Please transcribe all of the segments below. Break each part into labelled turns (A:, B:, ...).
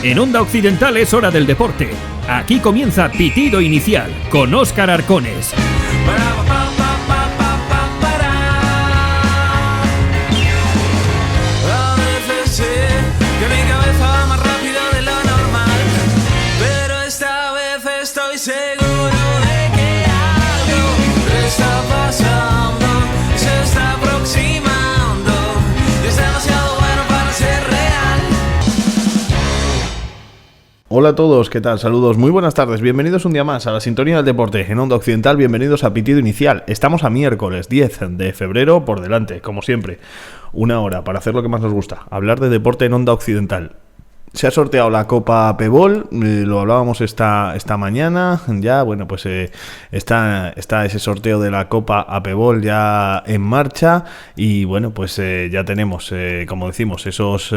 A: En Onda Occidental es hora del deporte. Aquí comienza Pitido Inicial con Óscar Arcones.
B: A veces sé que mi cabeza va más rápido de lo normal, pero esta vez estoy seguro de que algo está pasando, se está aproximando, es demasiado bueno para ser real.
C: Hola a todos, ¿qué tal? Saludos, muy buenas tardes, bienvenidos un día más a la sintonía del deporte en Onda Occidental, bienvenidos a Pitido Inicial. Estamos a miércoles 10 de febrero por delante, como siempre, una hora para hacer lo que más nos gusta, hablar de deporte en Onda Occidental. Se ha sorteado la Copa Pebol, lo hablábamos esta mañana, ya, bueno, pues está ese sorteo de la Copa Apebol ya en marcha y bueno, pues ya tenemos, como decimos, esos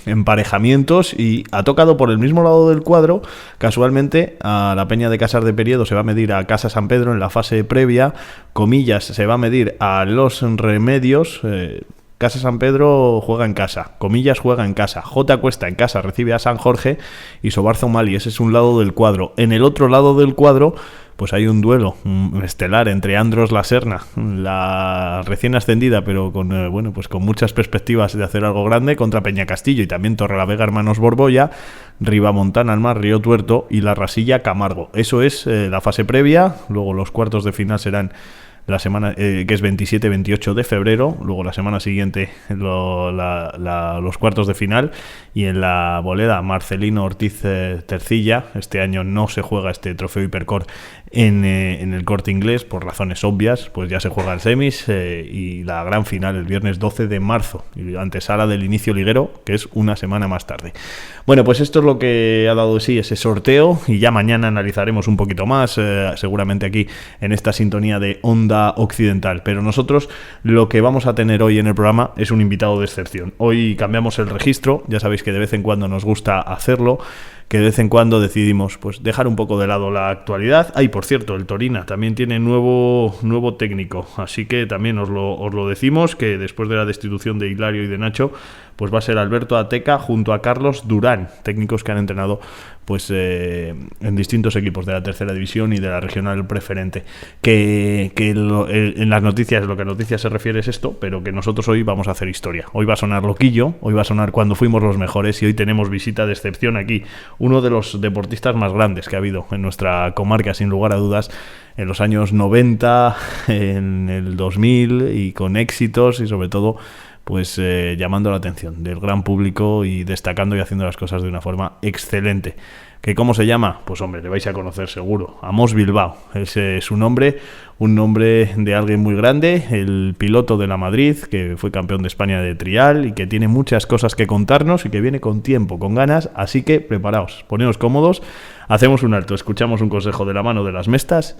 C: emparejamientos y ha tocado por el mismo lado del cuadro, casualmente a la Peña de Casar de Periedo se va a medir a Casa San Pedro en la fase previa, Comillas se va a medir a Los Remedios, Casa San Pedro juega en casa, Comillas juega en casa, J Cuesta en casa recibe a San Jorge y Sobarzo Mali, ese es un lado del cuadro. En el otro lado del cuadro pues hay un duelo estelar entre Andros La Serna, la recién ascendida pero con bueno, pues con muchas perspectivas de hacer algo grande, contra Peña Castillo y también Torrelavega Hermanos Borbolla, Ribamontana al Mar Río Tuerto y La Rasilla Camargo. Eso es la fase previa, luego los cuartos de final serán la semana que es 27-28 de febrero, luego la semana siguiente los cuartos de final y en la boleda Marcelino Ortiz Tercilla. Este año no se juega este trofeo Hipercor en el Corte Inglés por razones obvias, pues ya se juega el semis y la gran final el viernes 12 de marzo, y antesala del inicio liguero, que es una semana más tarde. Bueno, pues esto es lo que ha dado de sí ese sorteo y ya mañana analizaremos un poquito más, seguramente aquí en esta sintonía de Onda Occidental, pero nosotros lo que vamos a tener hoy en el programa es un invitado de excepción. Hoy cambiamos el registro, ya sabéis que de vez en cuando nos gusta hacerlo, que de vez en cuando decidimos pues dejar un poco de lado la actualidad. Por cierto, el Torina también tiene nuevo técnico, así que también os lo decimos, que después de la destitución de Hilario y de Nacho, pues va a ser Alberto Ateca junto a Carlos Durán, técnicos que han entrenado pues en distintos equipos de la tercera división y de la regional preferente. En las noticias, lo que a noticias se refiere es esto, pero que nosotros hoy vamos a hacer historia. Hoy va a sonar loquillo, hoy va a sonar cuando fuimos los mejores y hoy tenemos visita de excepción aquí. Uno de los deportistas más grandes que ha habido en nuestra comarca, sin lugar a dudas, en los años 90, en el 2000 y con éxitos y sobre todo pues llamando la atención del gran público y destacando y haciendo las cosas de una forma excelente. ¿Que cómo se llama? Pues hombre, le vais a conocer seguro. Amos Bilbao, ese es su nombre, un nombre de alguien muy grande, el piloto de la Madrid, que fue campeón de España de trial y que tiene muchas cosas que contarnos y que viene con tiempo, con ganas, así que preparaos, poneos cómodos, hacemos un alto, escuchamos un consejo de la mano de las Mestas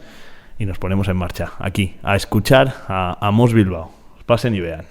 C: y nos ponemos en marcha, aquí, a escuchar a Amos Bilbao. Pasen y vean.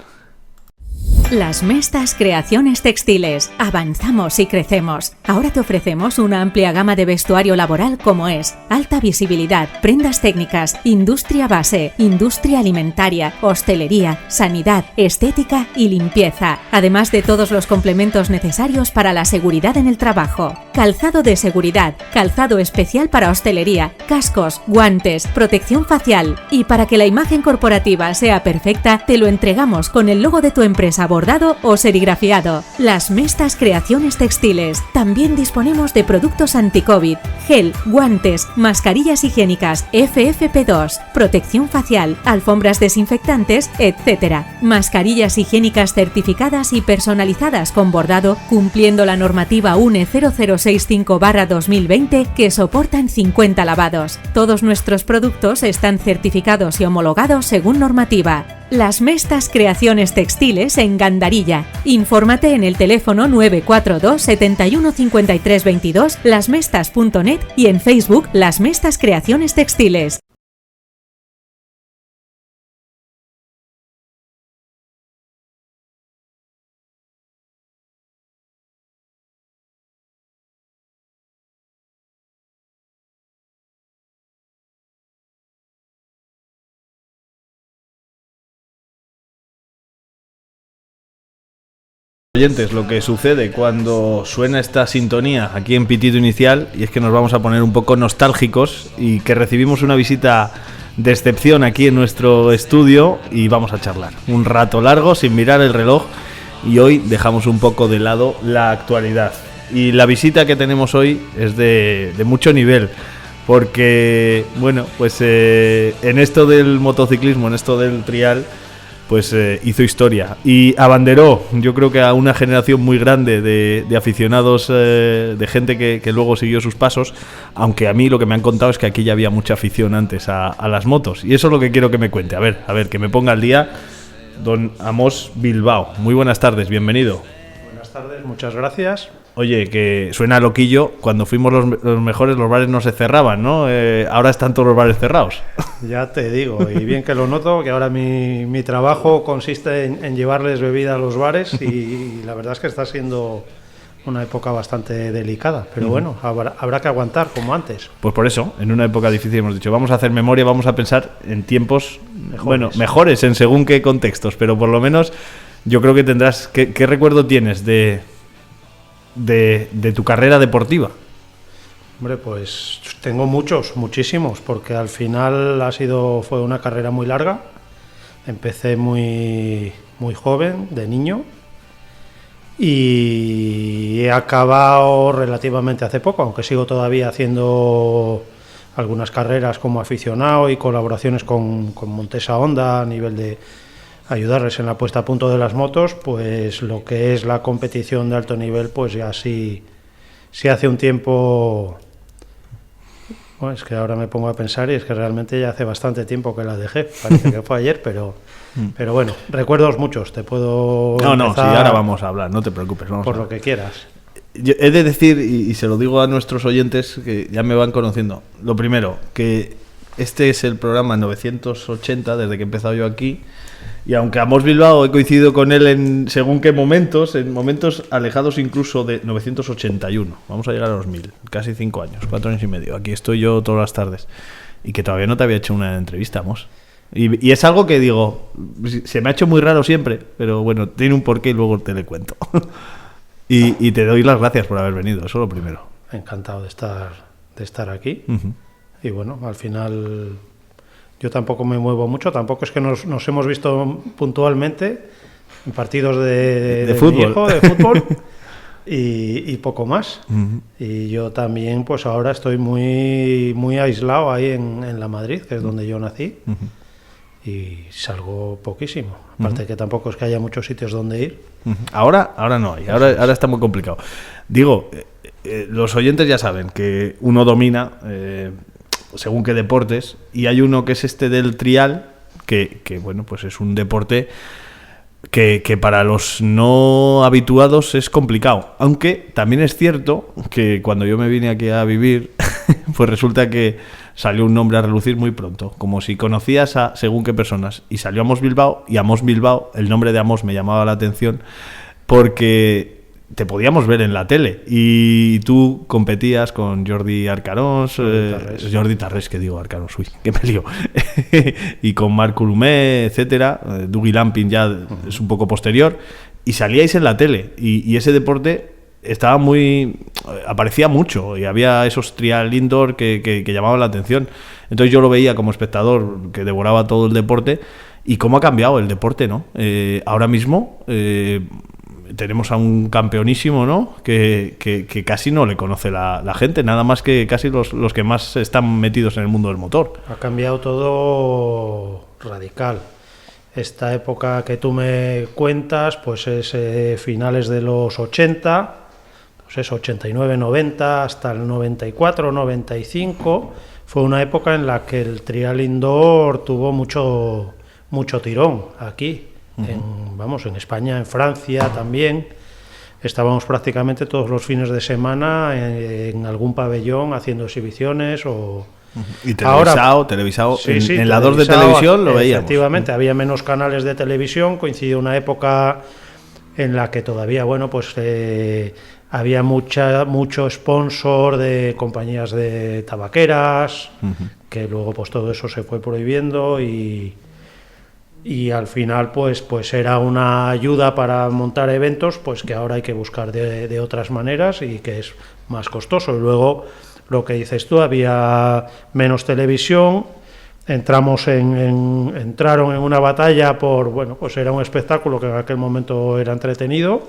D: Las Mestas Creaciones Textiles. Avanzamos y crecemos. Ahora te ofrecemos una amplia gama de vestuario laboral como es alta visibilidad, prendas técnicas, industria base, industria alimentaria, hostelería, sanidad, estética y limpieza. Además de todos los complementos necesarios para la seguridad en el trabajo. Calzado de seguridad, calzado especial para hostelería, cascos, guantes, protección facial. Y para que la imagen corporativa sea perfecta, te lo entregamos con el logo de tu empresa bordado o serigrafiado. Las Mestas Creaciones Textiles. También disponemos de productos anti-COVID, gel, guantes, mascarillas higiénicas, FFP2, protección facial, alfombras desinfectantes, etc. Mascarillas higiénicas certificadas y personalizadas con bordado, cumpliendo la normativa UNE 0065/2020 que soportan 50 lavados. Todos nuestros productos están certificados y homologados según normativa. Las Mestas Creaciones Textiles en Gandarilla. Infórmate en el teléfono 942 71 53 22, lasmestas.net y en Facebook Las Mestas Creaciones Textiles.
C: Oyentes, lo que sucede cuando suena esta sintonía aquí en Pitido Inicial, y es que nos vamos a poner un poco nostálgicos y que recibimos una visita de excepción aquí en nuestro estudio y vamos a charlar un rato largo sin mirar el reloj, y hoy dejamos un poco de lado la actualidad. Y la visita que tenemos hoy es de mucho nivel, porque, bueno, pues en esto del motociclismo, en esto del trial, pues hizo historia y abanderó, yo creo que a una generación muy grande de aficionados, de gente que luego siguió sus pasos, aunque a mí lo que me han contado es que aquí ya había mucha afición antes a las motos, y eso es lo que quiero que me cuente. A ver, que me ponga al día don Amos Bilbao. Muy buenas tardes, bienvenido.
E: Buenas tardes, muchas gracias.
C: Oye, que suena loquillo, cuando fuimos los mejores los bares no se cerraban, ¿no? Ahora están todos los bares cerrados.
E: Ya te digo, y bien que lo noto, que ahora mi trabajo consiste en llevarles bebida a los bares y la verdad es que está siendo una época bastante delicada, pero bueno, habrá que aguantar como antes.
C: Pues por eso, en una época difícil hemos dicho, vamos a hacer memoria, vamos a pensar en tiempos mejores en según qué contextos, pero por lo menos yo creo que tendrás... ¿Qué recuerdo tienes de tu carrera deportiva?
E: Hombre, pues tengo muchísimos, porque al final fue una carrera muy larga. Empecé muy joven, de niño, y he acabado relativamente hace poco, aunque sigo todavía haciendo algunas carreras como aficionado y colaboraciones con Montesa Honda a nivel de ayudarles en la puesta a punto de las motos. Pues lo que es la competición de alto nivel, pues ya sí hace un tiempo. Bueno, es que ahora me pongo a pensar y es que realmente ya hace bastante tiempo que la dejé. Parece que fue ayer, pero bueno, recuerdos muchos. Te puedo
C: No, sí, ahora vamos a hablar, no te preocupes.
E: Por lo que quieras.
C: Yo he de decir, y se lo digo a nuestros oyentes que ya me van conociendo, lo primero, que este es el programa 980 desde que he empezado yo aquí. Y aunque Amos Bilbao he coincidido con él en según qué momentos, en momentos alejados incluso de 981, vamos a llegar a los 1000, casi 5 años, 4 años y medio. Aquí estoy yo todas las tardes y que todavía no te había hecho una entrevista, Amos. Y es algo que digo, se me ha hecho muy raro siempre, pero bueno, tiene un porqué y luego te le cuento. y te doy las gracias por haber venido, eso es lo primero.
E: Encantado de estar aquí.
C: Uh-huh.
E: Y bueno, al final... Yo tampoco me muevo mucho, tampoco es que nos hemos visto puntualmente en partidos de
C: fútbol,
E: de fútbol y poco más.
C: Uh-huh.
E: Y yo también, pues ahora estoy muy aislado ahí en la Madrid, que es donde yo nací, uh-huh. Y salgo poquísimo. Aparte que tampoco es que haya muchos sitios donde ir.
C: Uh-huh. Ahora no hay, ahora está muy complicado. Digo, los oyentes ya saben que uno domina... según qué deportes, y hay uno que es este del trial, que bueno, pues es un deporte que para los no habituados es complicado, aunque también es cierto que cuando yo me vine aquí a vivir, pues resulta que salió un nombre a relucir muy pronto, como si conocías a según qué personas, y salió Amos Bilbao, y Amos Bilbao, el nombre de Amos me llamaba la atención, porque... te podíamos ver en la tele y tú competías con Jordi Arcarons, Jordi Tarrés, que digo Arcarons, uy, que me lío, y con Marc Coulomé, etcétera. Dougie Lampin ya es un poco posterior, y salíais en la tele y ese deporte estaba aparecía mucho y había esos trial indoor que llamaban la atención. Entonces yo lo veía como espectador que devoraba todo el deporte, y cómo ha cambiado el deporte, ¿no? Ahora mismo tenemos a un campeonísimo, ¿no? Que casi no le conoce la gente, nada más que casi los que más están metidos en el mundo del motor.
E: Ha cambiado todo radical. Esta época que tú me cuentas, pues es finales de los 80, pues es 89, 90, hasta el 94, 95. Fue una época en la que el trial indoor tuvo mucho tirón aquí. En España, en Francia también. Estábamos prácticamente todos los fines de semana en algún pabellón haciendo exhibiciones
C: y televisado
E: sí,
C: en la 2 de televisión lo veíamos.
E: Efectivamente, había menos canales de televisión, coincidió una época en la que todavía, bueno, pues había mucho sponsor de compañías de tabaqueras, que luego pues todo eso se fue prohibiendo y y al final pues era una ayuda para montar eventos pues que ahora hay que buscar de otras maneras y que es más costoso. Y luego lo que dices tú, había menos televisión, entraron en una batalla por, bueno, pues era un espectáculo que en aquel momento era entretenido,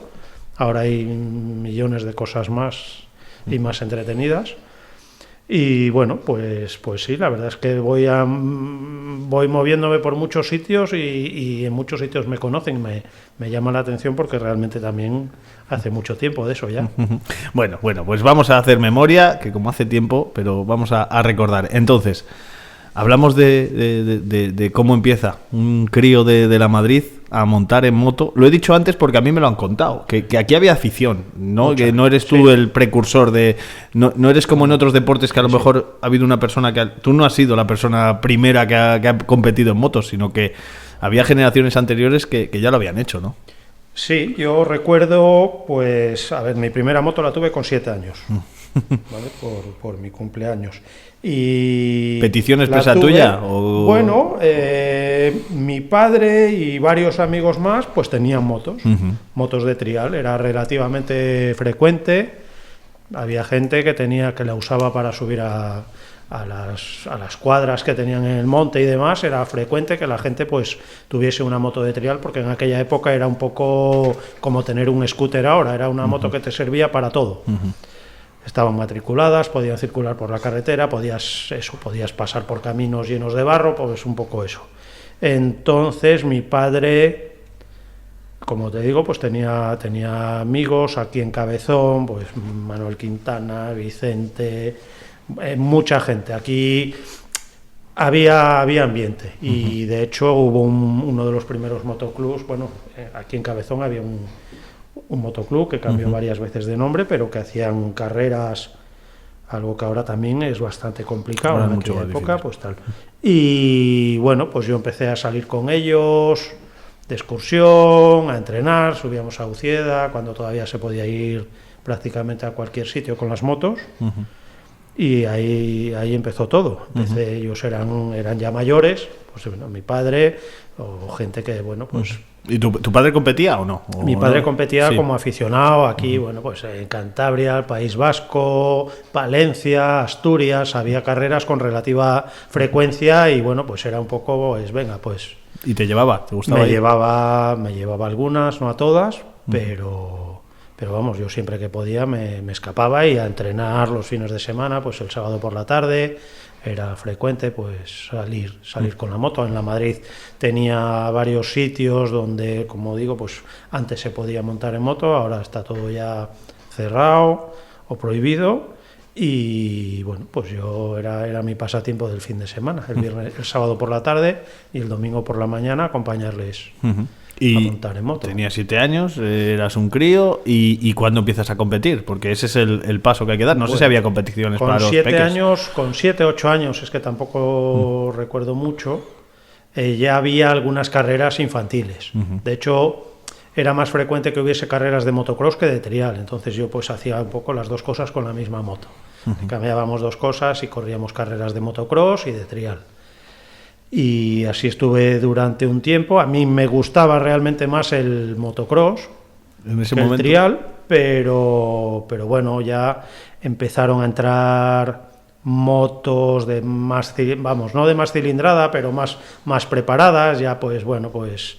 E: ahora hay millones de cosas más y más entretenidas. Y bueno, pues sí, la verdad es que voy moviéndome por muchos sitios y en muchos sitios me conocen, me llama la atención porque realmente también hace mucho tiempo de eso ya.
C: Bueno, pues vamos a hacer memoria, que como hace tiempo, pero vamos a recordar. Entonces, hablamos de cómo empieza un crío de la Madrid a montar en moto. Lo he dicho antes porque a mí me lo han contado, que aquí había afición, ¿no? Que no eres tú el precursor de... No eres como en otros deportes que a lo mejor ha habido una persona que... Tú no has sido la persona primera que ha competido en motos, sino que había generaciones anteriores que ya lo habían hecho, ¿no?
E: Sí, yo recuerdo, pues, a ver, mi primera moto la tuve con 7 años, ¿vale? Por mi cumpleaños. Y
C: ¿petición expresa tuya? ¿O?
E: Bueno, mi padre y varios amigos más pues tenían motos, motos de trial, era relativamente frecuente, había gente que la usaba para subir a las cuadras que tenían en el monte y demás, era frecuente que la gente pues tuviese una moto de trial, porque en aquella época era un poco como tener un scooter ahora, era una moto que te servía para todo. Estaban matriculadas, podían circular por la carretera, podías pasar por caminos llenos de barro, pues un poco eso. Entonces mi padre, como te digo, pues tenía amigos aquí en Cabezón, pues Manuel Quintana, Vicente, mucha gente. Aquí había ambiente y de hecho hubo uno de los primeros motoclubs, bueno, aquí en Cabezón había un motoclub que cambió varias veces de nombre, pero que hacían carreras, algo que ahora también es bastante complicado, ahora en aquella época, pues tal. Y bueno, pues yo empecé a salir con ellos de excursión, a entrenar, subíamos a Ucieda, cuando todavía se podía ir prácticamente a cualquier sitio con las motos, y ahí empezó todo. Ellos eran ya mayores, pues bueno, mi padre, o gente que, bueno, pues...
C: ¿Y tu padre competía o no?
E: Mi padre competía como aficionado aquí, bueno, pues en Cantabria, el País Vasco, Palencia, Asturias, había carreras con relativa frecuencia y bueno, pues era un poco, pues venga, pues...
C: ¿Y te llevaba? ¿Te gustaba?
E: Me llevaba algunas, no a todas, pero vamos, yo siempre que podía me escapaba y a entrenar los fines de semana, pues el sábado por la tarde... Era frecuente pues salir con la moto. En la Madrid tenía varios sitios donde, como digo, pues antes se podía montar en moto, ahora está todo ya cerrado o prohibido. Y bueno, pues yo era mi pasatiempo del fin de semana, el sábado por la tarde y el domingo por la mañana acompañarles a montar en moto.
C: Tenías 7 años, eras un crío, y ¿cuándo empiezas a competir? Porque ese es el paso que hay que dar. No sé si había competiciones para los peques.
E: Con 7, 8 años, es que tampoco recuerdo mucho, ya había algunas carreras infantiles. De hecho, era más frecuente que hubiese carreras de motocross que de trial. Entonces yo pues hacía un poco las dos cosas con la misma moto. Cambiábamos dos cosas y corríamos carreras de motocross y de trial. Y así estuve durante un tiempo. A mí me gustaba realmente más el motocross
C: en ese
E: que
C: momento.
E: El trial, pero bueno, ya empezaron a entrar motos de más, vamos, no de más cilindrada, pero más preparadas. Ya pues bueno, pues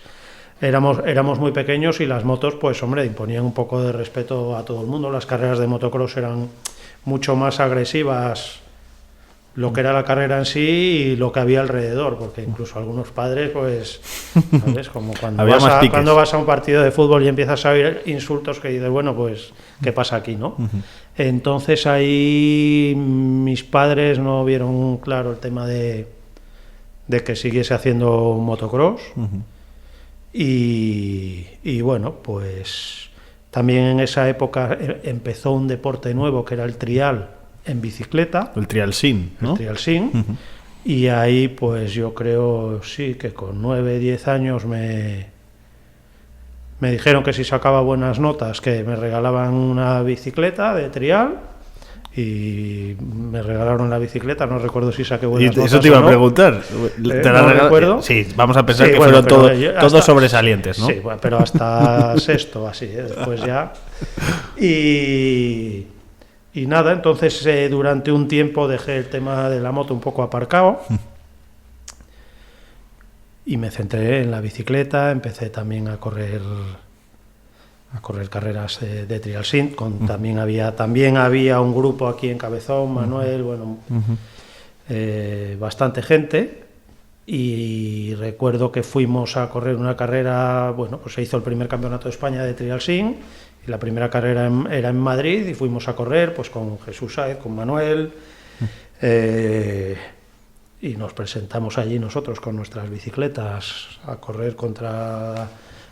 E: éramos muy pequeños y las motos, pues hombre, imponían un poco de respeto a todo el mundo. Las carreras de motocross eran mucho más agresivas, lo que era la carrera en sí y lo que había alrededor, porque incluso algunos padres, pues, ¿sabes? Como cuando vas a un partido de fútbol y empiezas a oír insultos que dices, bueno, pues, ¿qué pasa aquí, no? Entonces ahí mis padres no vieron claro el tema de que siguiese haciendo motocross. Y bueno, pues también en esa época empezó un deporte nuevo que era el trial en bicicleta.
C: El trial sin, ¿no?
E: El trial sin. Y ahí pues yo creo, sí, que con 9, 10 años me dijeron que si sacaba buenas notas que me regalaban una bicicleta de trial. y me regalaron la bicicleta, no recuerdo si saqué buenas notas.
C: Eso te iba
E: o no.
C: a preguntar. ¿Te la
E: no
C: regaló?
E: recuerdo.
C: Sí, vamos a pensar
E: Sí,
C: que
E: bueno,
C: fueron
E: pero
C: todos sobresalientes, ¿no?
E: Sí, bueno, pero hasta sexto, así, después ya. Y nada, entonces durante un tiempo dejé el tema de la moto un poco aparcado y me centré en la bicicleta, empecé también a correr carreras de trial sim, también había un grupo aquí en Cabezón, Manuel, bueno, bastante gente, y recuerdo que fuimos a correr una carrera, bueno, pues se hizo el primer campeonato de España de trial sim, y la primera carrera era en Madrid, y fuimos a correr pues con Jesús Sáez, con Manuel, y nos presentamos allí nosotros con nuestras bicicletas a correr contra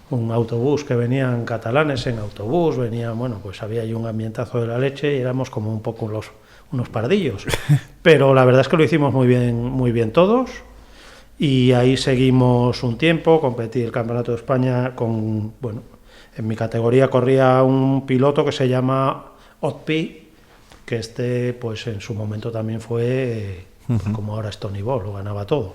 E: un autobús que venían catalanes en autobús, bueno, pues había ahí un ambientazo de la leche y éramos como un poco unos pardillos. Pero la verdad es que lo hicimos muy bien todos, y ahí seguimos un tiempo, competí el Campeonato de España bueno, en mi categoría corría un piloto que se llama Otpi, que pues en su momento también fue, pues como ahora es Tony Boll, lo ganaba todo.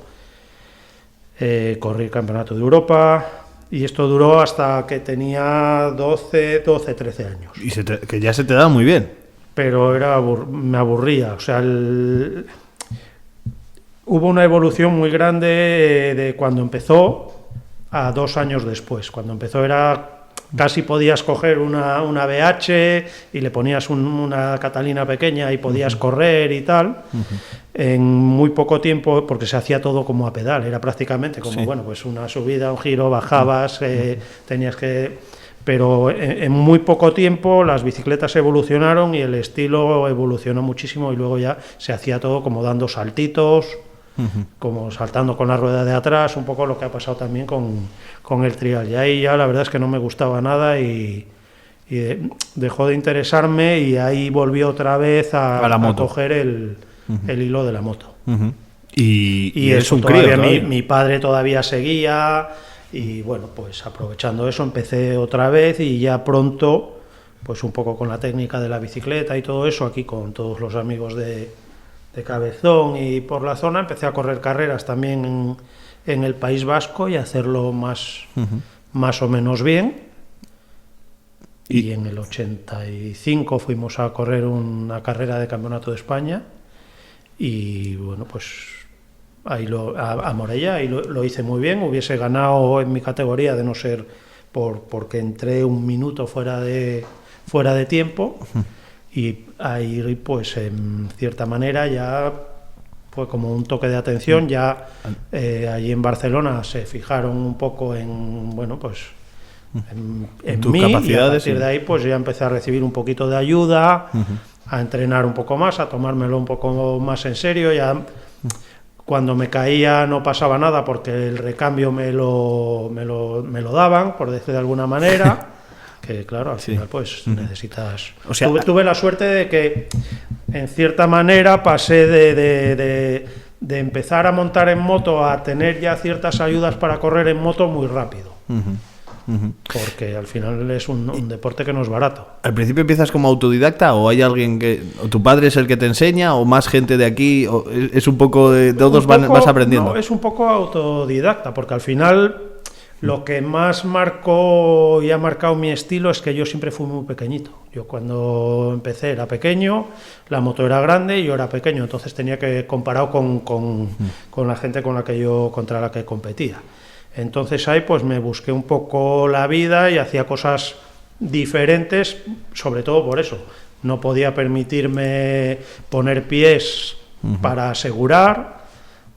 E: Corrí el Campeonato de Europa, y esto duró hasta que tenía 12, 13 años.
C: Y que ya se te da muy bien.
E: Pero me aburría. O sea, hubo una evolución muy grande de cuando empezó a 2 años después. Cuando empezó casi podías coger una BH y le ponías una Catalina pequeña y podías correr y tal. En muy poco tiempo, porque se hacía todo como a pedal, era prácticamente como, bueno, pues una subida, un giro, bajabas, tenías que... Pero en muy poco tiempo las bicicletas evolucionaron y el estilo evolucionó muchísimo, y luego ya se hacía todo como dando saltitos, como saltando con la rueda de atrás, un poco lo que ha pasado también con el trial. Y ahí ya la verdad es que no me gustaba nada y dejó de interesarme, y ahí volví otra vez a coger el hilo de la moto.
C: Y
E: es un
C: crío
E: todavía. Mi padre todavía seguía, y bueno, pues aprovechando eso empecé otra vez, y ya pronto, pues un poco con la técnica de la bicicleta y todo eso, aquí con todos los amigos de Cabezón y por la zona, empecé a correr carreras también en el País Vasco y hacerlo más o menos bien. Y en el 85 fuimos a correr una carrera de Campeonato de España, y bueno, pues ahí a Morella, ahí lo hice muy bien. Hubiese ganado en mi categoría de no ser porque entré un minuto fuera de tiempo, y ahí pues en cierta manera ya fue como un toque de atención. Ya allí en Barcelona se fijaron un poco en, bueno, pues en
C: tus
E: mí,
C: capacidades,
E: y a partir de ahí pues ya empecé a recibir un poquito de ayuda, a entrenar un poco más, a tomármelo un poco más en serio. Ya cuando me caía no pasaba nada, porque el recambio me lo daban, por decir de alguna manera. Que claro, al final pues necesitas... O sea, tuve la suerte de que en cierta manera pasé de empezar a montar en moto a tener ya ciertas ayudas para correr en moto muy rápido. Porque al final es un deporte que no es barato.
C: ¿Al principio empiezas como autodidacta, o hay alguien o tu padre es el que te enseña, o más gente de aquí, o es un poco de todos vas aprendiendo?
E: No, es un poco autodidacta, porque al final lo que más marcó y ha marcado mi estilo es que yo siempre fui muy pequeñito. Yo cuando empecé era pequeño, la moto era grande y yo era pequeño, entonces tenía que comparado con la gente contra la que competía. Entonces ahí pues me busqué un poco la vida y hacía cosas diferentes, sobre todo por eso. No podía permitirme poner pies para asegurar,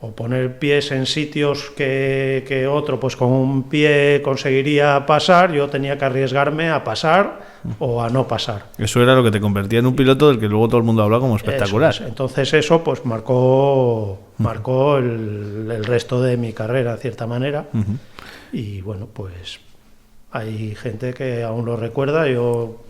E: o poner pies en sitios que otro pues con un pie conseguiría pasar. Yo tenía que arriesgarme a pasar o a no pasar.
C: Eso era lo que te convertía en un piloto del que luego todo el mundo habla como espectacular.
E: Entonces eso pues marcó el resto de mi carrera, de cierta manera. Y bueno, pues hay gente que aún lo recuerda. Yo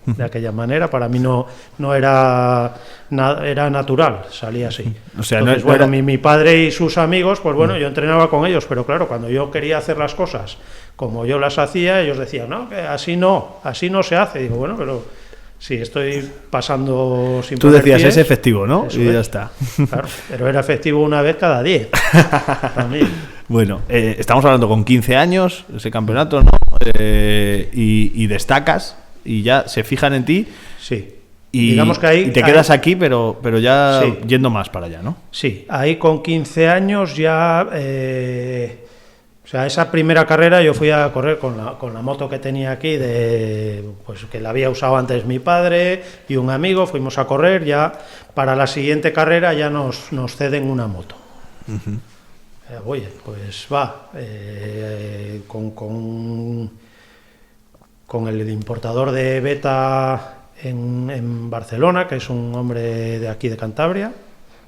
E: de aquella manera, para mí no era natural, salía así. O sea, entonces, bueno, mi padre y sus amigos, pues bueno, yo entrenaba con ellos, pero claro, cuando yo quería hacer las cosas como yo las hacía, ellos decían, no, que así no se hace. Digo, bueno, pero Sí, estoy pasando sin
C: Tú
E: poner
C: decías,
E: pies.
C: es efectivo, ¿no?
E: Eso
C: Y ya
E: es.
C: está.
E: Claro, pero era efectivo una vez cada 10. También.
C: Bueno, estamos hablando con 15 años, ese campeonato, ¿no? Y destacas y ya se fijan en ti
E: Sí.
C: y,
E: Digamos que ahí,
C: y te quedas aquí, pero ya
E: Sí.
C: yendo más para allá, ¿no?
E: Sí, ahí con 15 años ya... o sea, esa primera carrera yo fui a correr con la moto que tenía aquí, pues que la había usado antes mi padre y un amigo, fuimos a correr, ya para la siguiente carrera ya nos ceden una moto. Oye, pues va, con el importador de Beta en Barcelona, que es un hombre de aquí de Cantabria,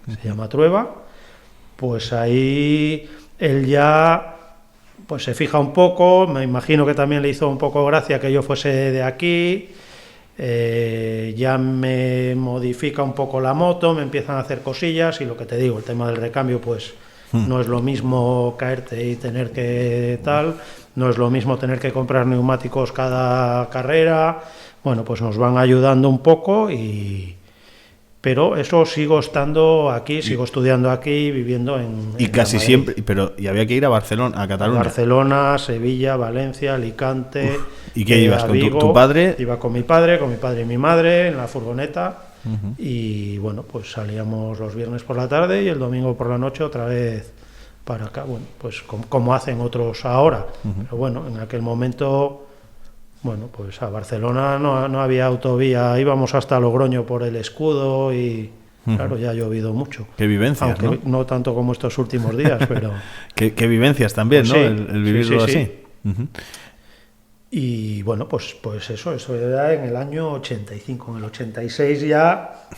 E: que se llama Trueba, pues ahí él ya pues se fija un poco, me imagino que también le hizo un poco gracia que yo fuese de aquí, ya me modifica un poco la moto, me empiezan a hacer cosillas y lo que te digo, el tema del recambio pues no es lo mismo caerte y tener que tal, no es lo mismo tener que comprar neumáticos cada carrera, bueno, pues nos van ayudando un poco pero eso sigo estando aquí, sigo estudiando aquí, viviendo
C: Y
E: en
C: casi
E: Madrid.
C: siempre, y había que ir a Barcelona, a Cataluña.
E: Barcelona, Sevilla, Valencia, Alicante.
C: ¿Y qué ibas? ¿Con tu padre?
E: Iba con mi padre y mi madre en la furgoneta. Y bueno, pues salíamos los viernes por la tarde y el domingo por la noche otra vez para acá. Bueno, pues como hacen otros ahora. Pero bueno, en aquel momento, bueno, pues a Barcelona no había autovía. Íbamos hasta Logroño por el Escudo y claro, ya ha llovido mucho.
C: Qué vivencias,
E: aunque
C: ¿no?
E: no tanto como estos últimos días, pero...
C: Qué vivencias también,
E: Pues
C: ¿no?
E: sí,
C: El vivirlo
E: sí, sí,
C: así.
E: sí. Y bueno, pues eso era en el año 85. En el 86 ya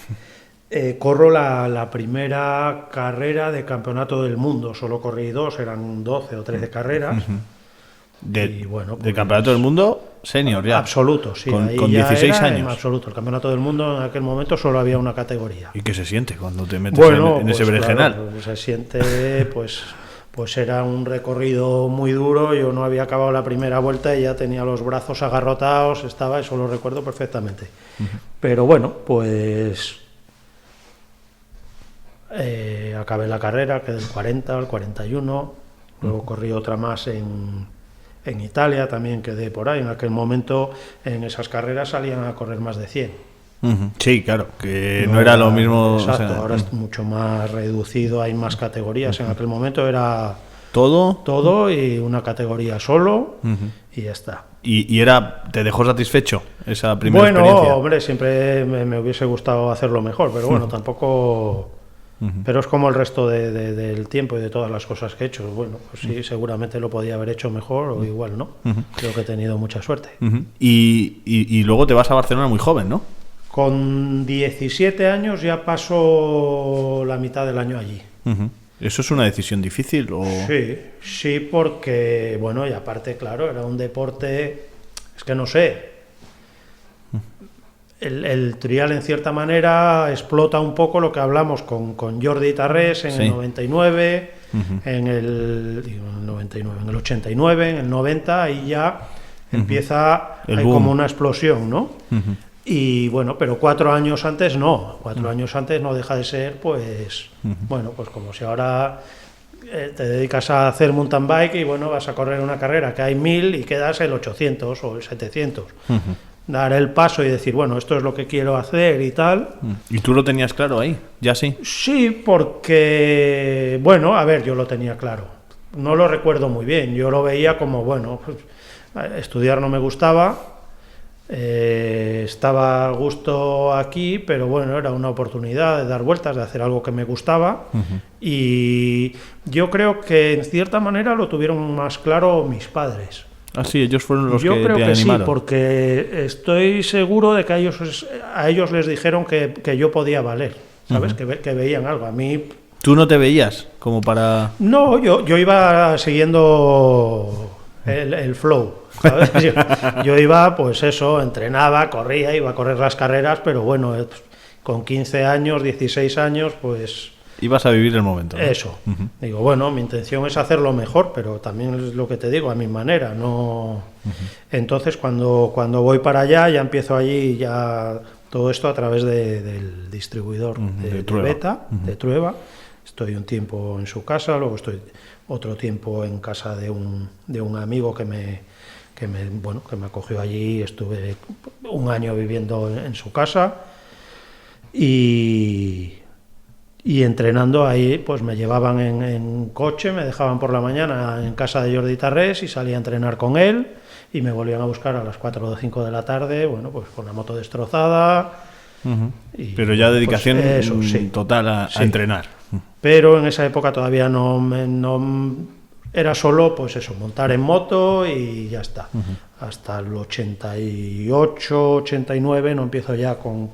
E: corro la primera carrera de campeonato del mundo. Solo corrí 2, eran 12 o 13 carreras. Y bueno,
C: del
E: pues,
C: campeonato del mundo senior ya.
E: Absoluto, sí.
C: Con
E: ahí
C: 16
E: ya era
C: años.
E: En absoluto. El campeonato del mundo en aquel momento solo había una categoría.
C: ¿Y qué se siente cuando te metes
E: Bueno,
C: en ese
E: pues,
C: berenjenal?
E: claro, se siente, pues era un recorrido muy duro. Yo no había acabado la primera vuelta y ya tenía los brazos agarrotados, eso lo recuerdo perfectamente. Pero bueno, pues acabé la carrera, quedé del 40 al 41, luego corrí otra más en Italia, también quedé por ahí. En aquel momento en esas carreras salían a correr más de 100.
C: Sí, claro, que no era lo mismo.
E: Exacto,
C: o sea,
E: ahora es mucho más reducido, hay más categorías. En aquel momento era
C: todo
E: y una categoría solo y ya está.
C: y ¿te dejó satisfecho esa primera
E: Bueno,
C: experiencia?
E: hombre, siempre me hubiese gustado hacerlo mejor, pero bueno, tampoco... Pero es como el resto del tiempo y de todas las cosas que he hecho. Bueno, pues sí, seguramente lo podía haber hecho mejor o igual no. Creo que he tenido mucha suerte.
C: Y luego te vas a Barcelona muy joven, ¿no?
E: Con 17 años ya paso la mitad del año allí.
C: ¿Eso es una decisión difícil? ¿O?
E: Sí, porque, bueno, y aparte, claro, era un deporte, es que no sé, el trial en cierta manera explota un poco lo que hablamos con Jordi Tarrés en el 99, en el 89, en el 90, ahí ya empieza, hay como una explosión, ¿no? Y bueno, pero 4 años antes no, 4 años antes no deja de ser, pues, bueno, pues como si ahora te dedicas a hacer mountain bike y bueno, vas a correr una carrera que hay 1000 y quedas el 800 o el 700. Dar el paso y decir, bueno, esto es lo que quiero hacer y tal.
C: ¿Y tú lo tenías claro ahí? ¿Ya sí?
E: Sí, porque, bueno, a ver, yo lo tenía claro. No lo recuerdo muy bien, yo lo veía como, bueno, pues, estudiar no me gustaba. Estaba a gusto aquí, pero bueno, era una oportunidad de dar vueltas, de hacer algo que me gustaba. Y yo creo que en cierta manera lo tuvieron más claro mis padres.
C: Ah, sí, ellos fueron los
E: yo
C: que
E: creo
C: te
E: que
C: animaron.
E: Sí, porque estoy seguro de que a ellos les dijeron que yo podía valer, ¿sabes? Que veían algo. A mí...
C: ¿Tú no te veías como para...?
E: No, yo iba siguiendo el flow, ¿sabes? Yo iba, pues eso, entrenaba, corría, iba a correr las carreras, pero bueno, con 15 años, 16 años, pues...
C: Ibas a vivir el momento, ¿no?
E: Eso. Digo, bueno, mi intención es hacerlo mejor, pero también es lo que te digo, a mi manera, no... Entonces, cuando voy para allá, ya empiezo allí, ya todo esto a través del distribuidor de Beta, de Trueba. Estoy un tiempo en su casa, luego estoy otro tiempo en casa de un amigo que me acogió allí. Estuve un año viviendo en su casa y entrenando ahí. Pues me llevaban en coche, me dejaban por la mañana en casa de Jordi Tarrés y salía a entrenar con él, y me volvían a buscar a las 4 o 5 de la tarde, bueno, pues con la moto destrozada.
C: Pero ya dedicación
E: pues eso, sí,
C: total a entrenar.
E: Pero en esa época todavía no era solo, pues eso, montar en moto y ya está. Hasta el 88, 89 no empiezo ya con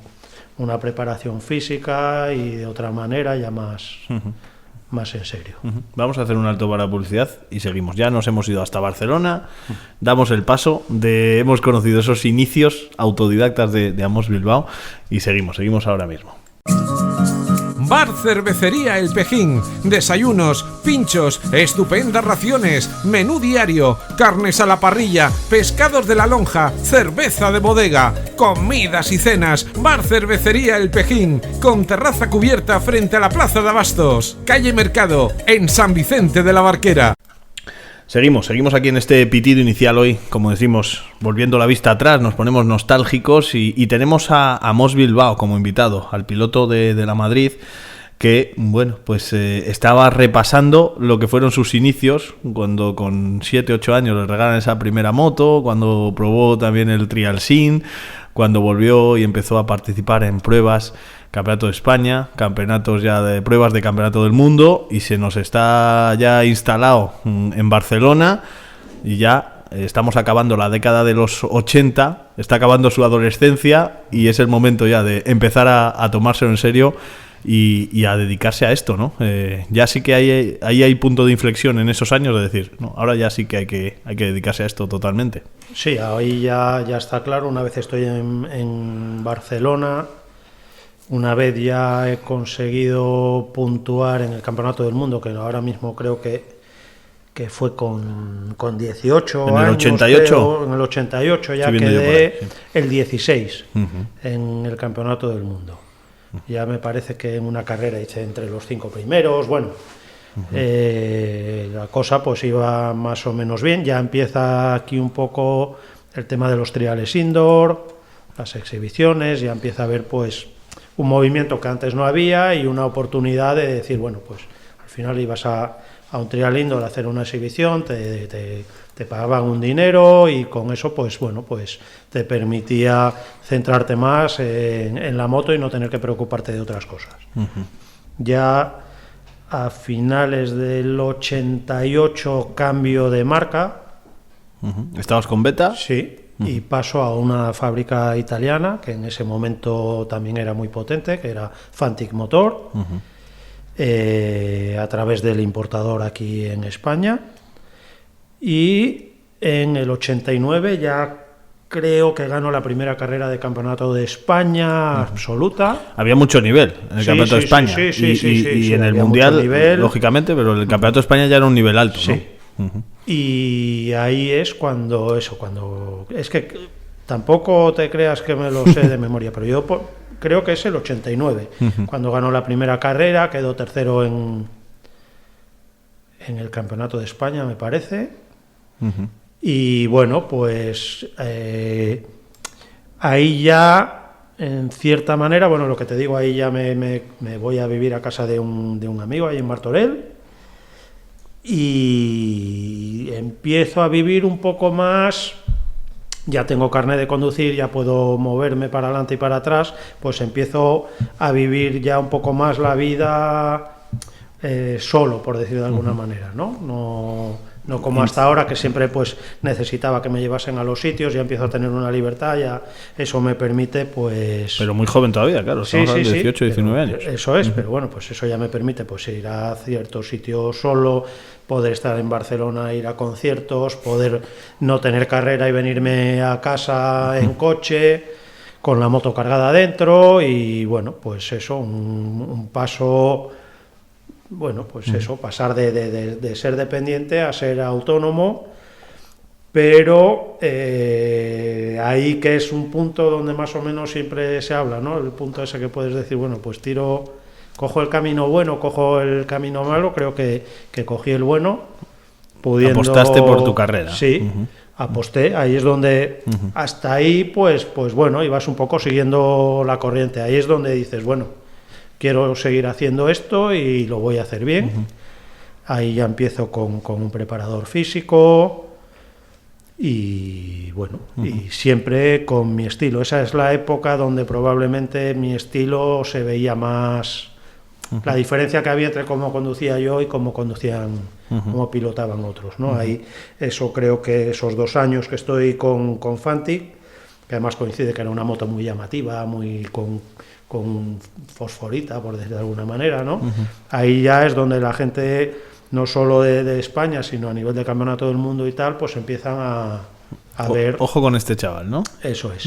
E: una preparación física y de otra manera ya más en serio.
C: Vamos a hacer un alto para publicidad y seguimos. Ya nos hemos ido hasta Barcelona, damos el paso, hemos conocido esos inicios autodidactas de Amos Bilbao y seguimos ahora mismo.
F: Bar Cervecería El Pejín. Desayunos, pinchos, estupendas raciones, menú diario, carnes a la parrilla, pescados de la lonja, cerveza de bodega, comidas y cenas. Bar Cervecería El Pejín, con terraza cubierta frente a la Plaza de Abastos, calle Mercado, en San Vicente de la Barquera.
C: Seguimos aquí en este pitido inicial hoy, como decimos, volviendo la vista atrás, nos ponemos nostálgicos y tenemos a Amos Bilbao como invitado, al piloto de la Madrid, que, bueno, pues estaba repasando lo que fueron sus inicios, cuando con 7-8 años le regalan esa primera moto, cuando probó también el Trial Sin, cuando volvió y empezó a participar en pruebas, Campeonato de España, campeonatos ya de pruebas de Campeonato del Mundo, y se nos está ya instalado en Barcelona y ya estamos acabando la década de los 80, está acabando su adolescencia y es el momento ya de empezar a tomárselo en serio y a dedicarse a esto, ¿no? Ya sí que hay punto de inflexión en esos años de decir, no, ahora ya sí que hay que dedicarse a esto totalmente.
E: Sí, ahí ya está claro. Una vez estoy en Barcelona, una vez ya he conseguido puntuar en el Campeonato del Mundo, que ahora mismo creo que fue con 18
C: ¿En el
E: años.
C: 88?
E: Creo, en el 88 ya quedé el 16 en el Campeonato del Mundo. Ya me parece que en una carrera hice entre los 5 primeros. Bueno, la cosa pues iba más o menos bien. Ya empieza aquí un poco el tema de los triales indoor, las exhibiciones, ya empieza a haber pues un movimiento que antes no había y una oportunidad de decir, bueno, pues al final ibas a un trial indoor a hacer una exhibición, te pagaban un dinero y con eso pues bueno, pues te permitía centrarte más en la moto y no tener que preocuparte de otras cosas. Ya a finales del 88 cambio de marca.
C: ¿Estabas con Beta?
E: Sí. Y paso a una fábrica italiana que en ese momento también era muy potente, que era Fantic Motor, a través del importador aquí en España. Y en el 89 ya creo que ganó la primera carrera de Campeonato de España absoluta.
C: Había mucho nivel en el Campeonato de España. Y en el Mundial, lógicamente, pero el Campeonato de España ya era un nivel alto, ¿no?
E: Y ahí es cuando es que tampoco te creas que me lo sé de memoria, pero yo creo que es el 89 cuando ganó la primera carrera, quedó tercero en el Campeonato de España, me parece. Y bueno, pues ahí ya en cierta manera, bueno, lo que te digo, ahí ya me voy a vivir a casa de un amigo ahí en Martorell. Y empiezo a vivir un poco más, ya tengo carnet de conducir, ya puedo moverme para adelante y para atrás, pues empiezo a vivir ya un poco más la vida solo, por decir de alguna manera, ¿no? No como hasta ahora, que siempre pues necesitaba que me llevasen a los sitios, ya empiezo a tener una libertad, ya eso me permite pues...
C: Pero muy joven todavía, claro, estamos hablando de 18, 19 años.
E: Eso es, pero bueno, pues eso ya me permite pues ir a ciertos sitios solo, poder estar en Barcelona, ir a conciertos, poder no tener carrera y venirme a casa en coche, con la moto cargada adentro, y bueno, pues eso, un paso... Bueno, pues eso, pasar de ser dependiente a ser autónomo pero ahí que es un punto donde más o menos siempre se habla, ¿no? El punto ese que puedes decir, bueno, pues cojo el camino bueno, cojo el camino malo, creo que cogí el bueno, pudiendo...
C: Apostaste por tu carrera.
E: Sí, aposté, ahí es donde, hasta ahí, pues bueno, ibas un poco siguiendo la corriente, ahí es donde dices, bueno, quiero seguir haciendo esto y lo voy a hacer bien, ahí ya empiezo con un preparador físico... Y bueno, y siempre con mi estilo. Esa es la época donde probablemente mi estilo se veía más, la diferencia que había entre cómo conducía yo y cómo conducían, cómo pilotaban otros, ¿no? Ahí, eso creo que esos 2 años que estoy con Fantic, que además coincide que era una moto muy llamativa, muy con fosforita, por decirlo de alguna manera, ¿no? Ahí ya es donde la gente... no solo de España, sino a nivel de campeonato del mundo y tal, pues empiezan a ver...
C: Ojo con este chaval, ¿no?
E: Eso es.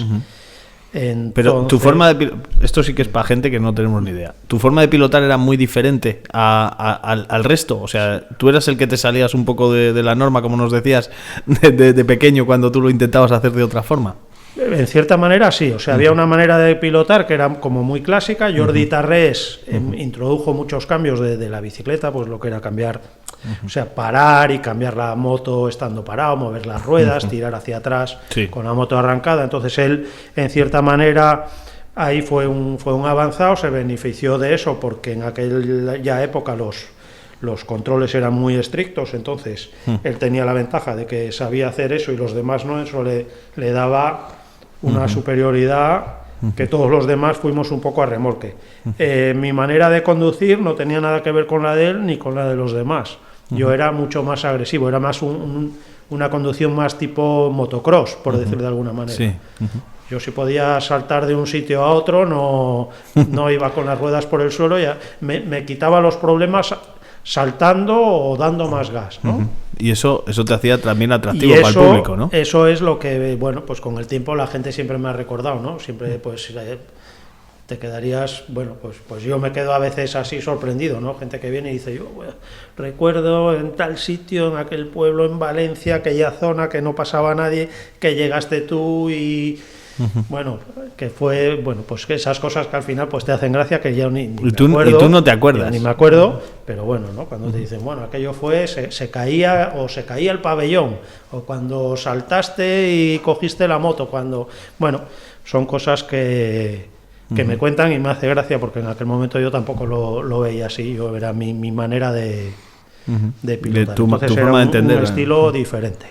C: Entonces... Pero tu forma de... Esto sí que es para gente que no tenemos ni idea. ¿Tu forma de pilotar era muy diferente al resto? O sea, ¿tú eras el que te salías un poco de la norma, como nos decías, de pequeño, cuando tú lo intentabas hacer de otra forma?
E: En cierta manera sí, o sea, había una manera de pilotar que era como muy clásica. Jordi Tarrés introdujo muchos cambios de la bicicleta, pues lo que era cambiar, o sea, parar y cambiar la moto estando parado, mover las ruedas, tirar hacia atrás con la moto arrancada. Entonces él, en cierta manera, ahí fue un avanzado, se benefició de eso porque en aquella época los controles eran muy estrictos, entonces él tenía la ventaja de que sabía hacer eso y los demás no, eso le daba una superioridad que todos los demás fuimos un poco a remolque. Mi manera de conducir no tenía nada que ver con la de él ni con la de los demás. Yo era mucho más agresivo, era más una conducción más tipo motocross, por decirlo de alguna manera. Sí. Yo si podía saltar de un sitio a otro, no iba con las ruedas por el suelo, ya me quitaba los problemas saltando o dando más gas, ¿no?
C: Y eso te hacía también atractivo para el público, ¿no?
E: Eso es lo que, bueno, pues con el tiempo la gente siempre me ha recordado, ¿no? Siempre, pues, te quedarías, bueno, pues yo me quedo a veces así sorprendido, ¿no? Gente que viene y dice, yo recuerdo en tal sitio, en aquel pueblo, en Valencia, aquella zona que no pasaba nadie, que llegaste tú y... Bueno, que fue, bueno, pues que esas cosas que al final pues te hacen gracia, que ya ni me acuerdo.
C: Y tú no te acuerdas.
E: Ni me acuerdo, pero bueno, ¿no? Cuando te dicen, bueno, aquello fue, se caía el pabellón, o cuando saltaste y cogiste la moto, bueno, son cosas que me cuentan y me hace gracia, porque en aquel momento yo tampoco lo veía así, yo era mi manera de pilotar. Entonces era forma de entender, un estilo diferente.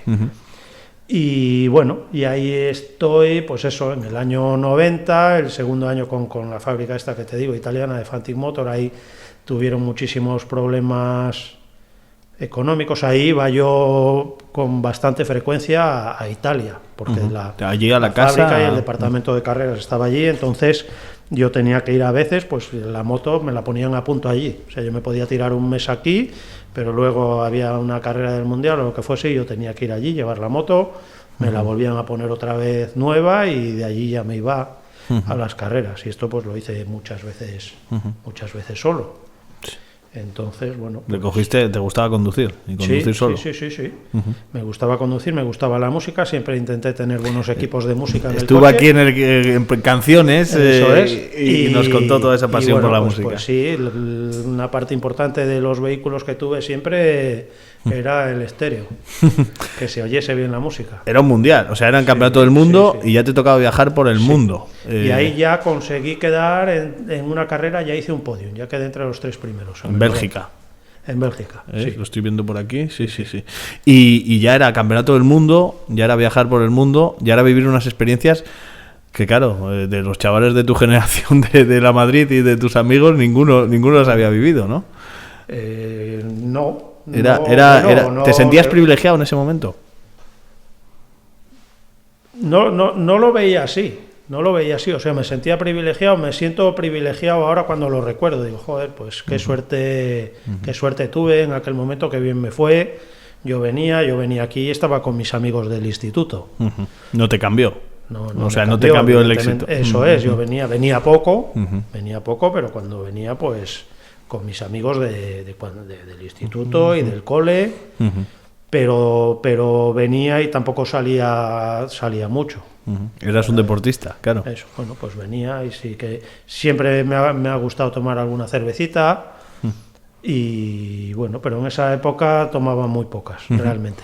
E: Y bueno, y ahí estoy, pues eso, en el año 90, el segundo año con la fábrica esta que te digo, italiana, de Fantic Motor. Ahí tuvieron muchísimos problemas económicos. Ahí iba yo con bastante frecuencia a Italia, porque
C: allí a la casa,
E: fábrica y el departamento de carreras estaba allí, entonces yo tenía que ir a veces, pues la moto me la ponían a punto allí. O sea, yo me podía tirar un mes aquí, pero luego había una carrera del mundial o lo que fuese y yo tenía que ir allí, llevar la moto, me la volvían a poner otra vez nueva y de allí ya me iba a las carreras. Y esto pues lo hice muchas veces solo. Entonces, bueno...
C: Pues, ¿te gustaba conducir? ¿Y conducir solo?
E: Sí. Me gustaba conducir, me gustaba la música, siempre intenté tener buenos equipos de música en el
C: Estuvo
E: coche.
C: Aquí en canciones y nos contó toda esa pasión por la música.
E: Pues sí, una parte importante de los vehículos que tuve siempre era el estéreo, que se oyese bien la música.
C: Era un mundial, o sea, era el campeonato del mundo y ya te tocaba viajar por el mundo.
E: Y ahí ya conseguí quedar en una carrera, ya hice un podium, ya quedé entre los 3 primeros.
C: En Bélgica.
E: En Bélgica, sí.
C: Lo estoy viendo por aquí, sí. Y ya era campeonato del mundo, ya era viajar por el mundo, ya era vivir unas experiencias que, claro, de los chavales de tu generación de la Madrid y de tus amigos, ninguno las había vivido, ¿no?
E: No.
C: ¿Te sentías privilegiado en ese momento?
E: No lo veía así. No lo veía así, o sea, me sentía privilegiado, me siento privilegiado ahora cuando lo recuerdo. Digo, joder, pues qué suerte tuve en aquel momento, qué bien me fue. Yo venía aquí y estaba con mis amigos del instituto.
C: ¿No te cambió?
E: No
C: te cambió el éxito.
E: Eso es, yo venía poco, pero cuando venía, pues con mis amigos del instituto y del cole. pero venía y tampoco salía mucho.
C: Eras un deportista, claro.
E: Eso, bueno, pues venía y sí que siempre me ha gustado tomar alguna cervecita y bueno, pero en esa época tomaba muy pocas, realmente.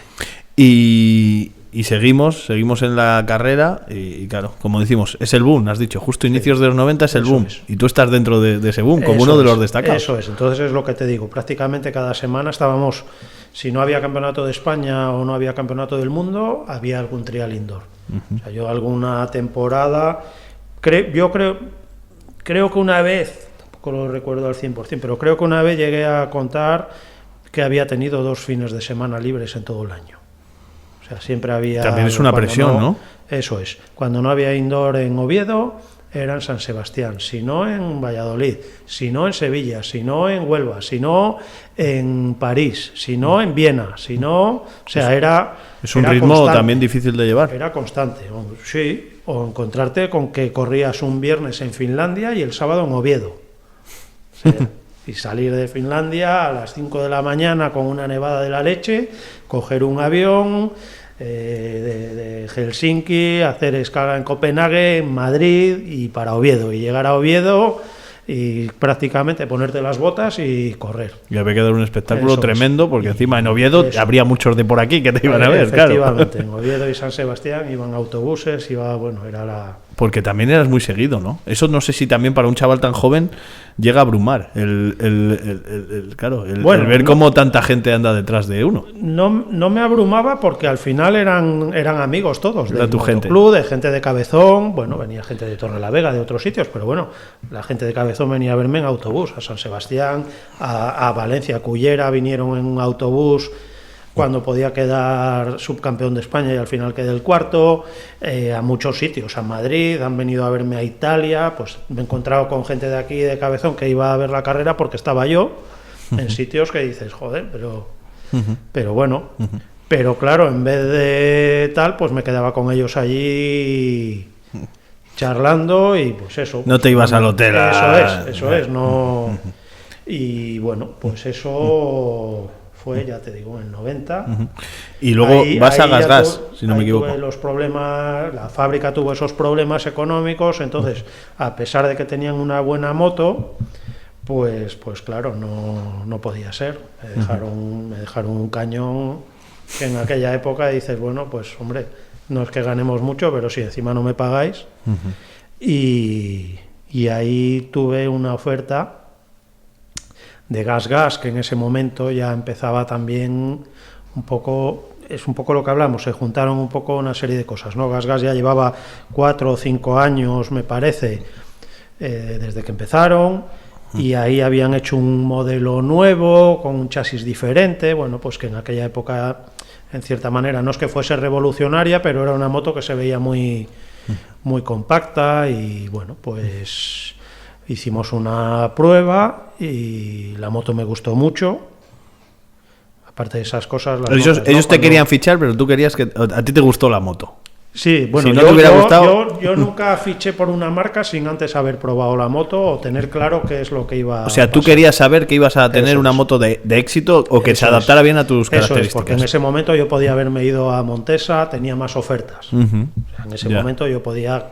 C: Y seguimos en la carrera y claro, como decimos, es el boom, has dicho, justo inicios de los 90 es el boom. Y tú estás dentro de ese boom, como uno de los destacados.
E: Eso es, entonces es lo que te digo, prácticamente cada semana estábamos, si no había campeonato de España o no había campeonato del mundo, había algún trial indoor. O sea, yo alguna temporada, creo que una vez, tampoco lo recuerdo al 100%, pero creo que una vez llegué a contar que había tenido 2 fines de semana libres en todo el año. O sea, siempre había...
C: También es una presión, ¿no?
E: Eso es. Cuando no había indoor en Oviedo, era en San Sebastián, si no en Valladolid, si no en Sevilla, si no en Huelva, si no en París, si no en Viena, si no... O sea,
C: Es un
E: era
C: ritmo
E: constante.
C: también difícil de llevar.
E: Era constante, sí. O encontrarte con que corrías un viernes en Finlandia y el sábado en Oviedo. O sea, y salir de Finlandia a las 5 de la mañana con una nevada de la leche, coger un avión de Helsinki, hacer escala en Copenhague, en Madrid y para Oviedo. Y llegar a Oviedo y prácticamente ponerte las botas y correr.
C: Y había que dar un espectáculo
E: Eso
C: tremendo, porque encima en Oviedo habría muchos de por aquí que te iban a ver, claro.
E: Efectivamente, en Oviedo y San Sebastián iban autobuses, era la...
C: Porque también eras muy seguido, ¿no? Eso no sé si también para un chaval tan joven llega a abrumar el ver cómo tanta gente anda detrás de uno.
E: No me abrumaba porque al final eran amigos todos.
C: Era tu gente.
E: Club, de gente de Cabezón, bueno, venía gente de Torrelavega, de otros sitios, pero bueno, la gente de Cabezón venía a verme en autobús, a San Sebastián, a Valencia, a Cullera, vinieron en un autobús cuando podía quedar subcampeón de España y al final quedé el cuarto, a muchos sitios, a Madrid, han venido a verme a Italia, pues me he encontrado con gente de aquí de Cabezón que iba a ver la carrera porque estaba yo en sitios que dices, joder, pero bueno, pero claro, en vez de tal, pues me quedaba con ellos allí charlando y pues eso.
C: No te ibas al hotel.
E: Eso es, no... Y bueno, pues eso... fue, ya te digo, en el 90.
C: Y luego vas a Gas, si no me equivoco.
E: Tuve los problemas, la fábrica tuvo esos problemas económicos, entonces, a pesar de que tenían una buena moto, pues claro, no podía ser. Me dejaron un cañón que en aquella época dices, bueno, pues hombre, no es que ganemos mucho, pero si encima no me pagáis. Y ahí tuve una oferta de Gas, que en ese momento ya empezaba también un poco lo que hablamos, se juntaron un poco una serie de cosas, ¿no? Gas ya llevaba 4 o 5 años, me parece, desde que empezaron, y ahí habían hecho un modelo nuevo, con un chasis diferente, bueno, pues que en aquella época, en cierta manera, no es que fuese revolucionaria, pero era una moto que se veía muy compacta, y bueno, pues... hicimos una prueba y la moto me gustó mucho. Aparte de esas cosas...
C: Ellos te querían fichar, pero tú querías que... A ti te gustó la moto.
E: Sí, bueno,
C: si no te hubiera gustado...
E: yo nunca fiché por una marca sin antes haber probado la moto o tener claro qué es lo que iba a
C: O sea, tú querías saber que ibas a tener una moto de éxito o que se adaptara bien a tus características.
E: Eso es, porque en ese momento yo podía haberme ido a Montesa, tenía más ofertas. O sea, en ese momento yo podía...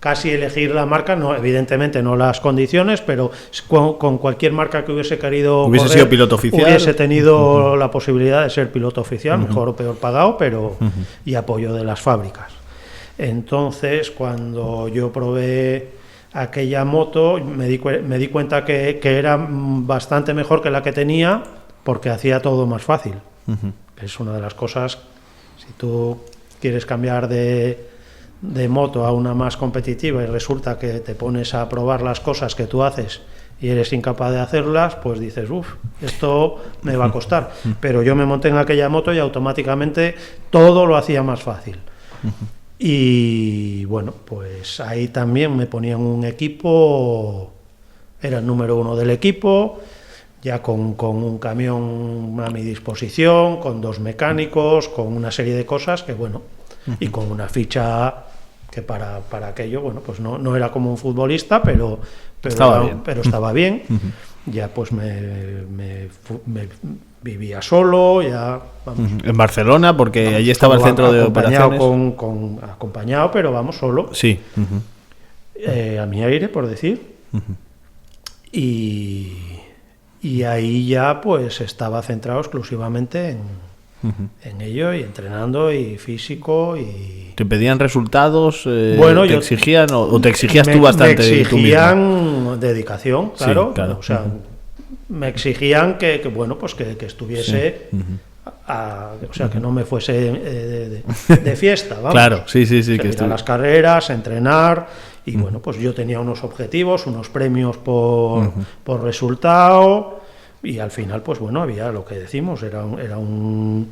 E: casi elegir la marca, no, evidentemente no las condiciones, pero con cualquier marca que hubiese querido
C: hubiese sido piloto oficial,
E: hubiese tenido la posibilidad de ser piloto oficial, mejor o peor pagado, pero y apoyo de las fábricas. Entonces, cuando yo probé aquella moto, me di cuenta que era bastante mejor que la que tenía, porque hacía todo más fácil. Es una de las cosas, si tú quieres cambiar de moto a una más competitiva y resulta que te pones a probar las cosas que tú haces y eres incapaz de hacerlas, pues dices, esto me va a costar. Pero yo me monté en aquella moto y automáticamente todo lo hacía más fácil. Y bueno, pues ahí también me ponían un equipo, era el número 1 del equipo, ya con un camión a mi disposición, con 2 mecánicos, con una serie de cosas que bueno, y con una ficha que para aquello, bueno, pues no era como un futbolista, pero estaba bien. ya pues me vivía solo, ya vamos.
C: En Barcelona, porque allí estaba el centro de operaciones.
E: Acompañado, pero vamos, solo.
C: Sí.
E: A mi aire, por decir. Y ahí ya pues estaba centrado exclusivamente en ello, y entrenando, y físico, y...
C: ¿Te pedían resultados?
E: Bueno,
C: ¿te exigían o te exigías tú bastante?
E: Me
C: tú
E: exigían
C: mismo?
E: dedicación, claro.
C: Sí, claro.
E: O sea, me exigían que bueno, pues que estuviese... o sea, que no me fuese de fiesta, vamos.
C: Claro, sí.
E: Que ir a las carreras, entrenar, y bueno, pues yo tenía unos objetivos, unos premios por resultado, y al final, pues bueno, había lo que decimos, era un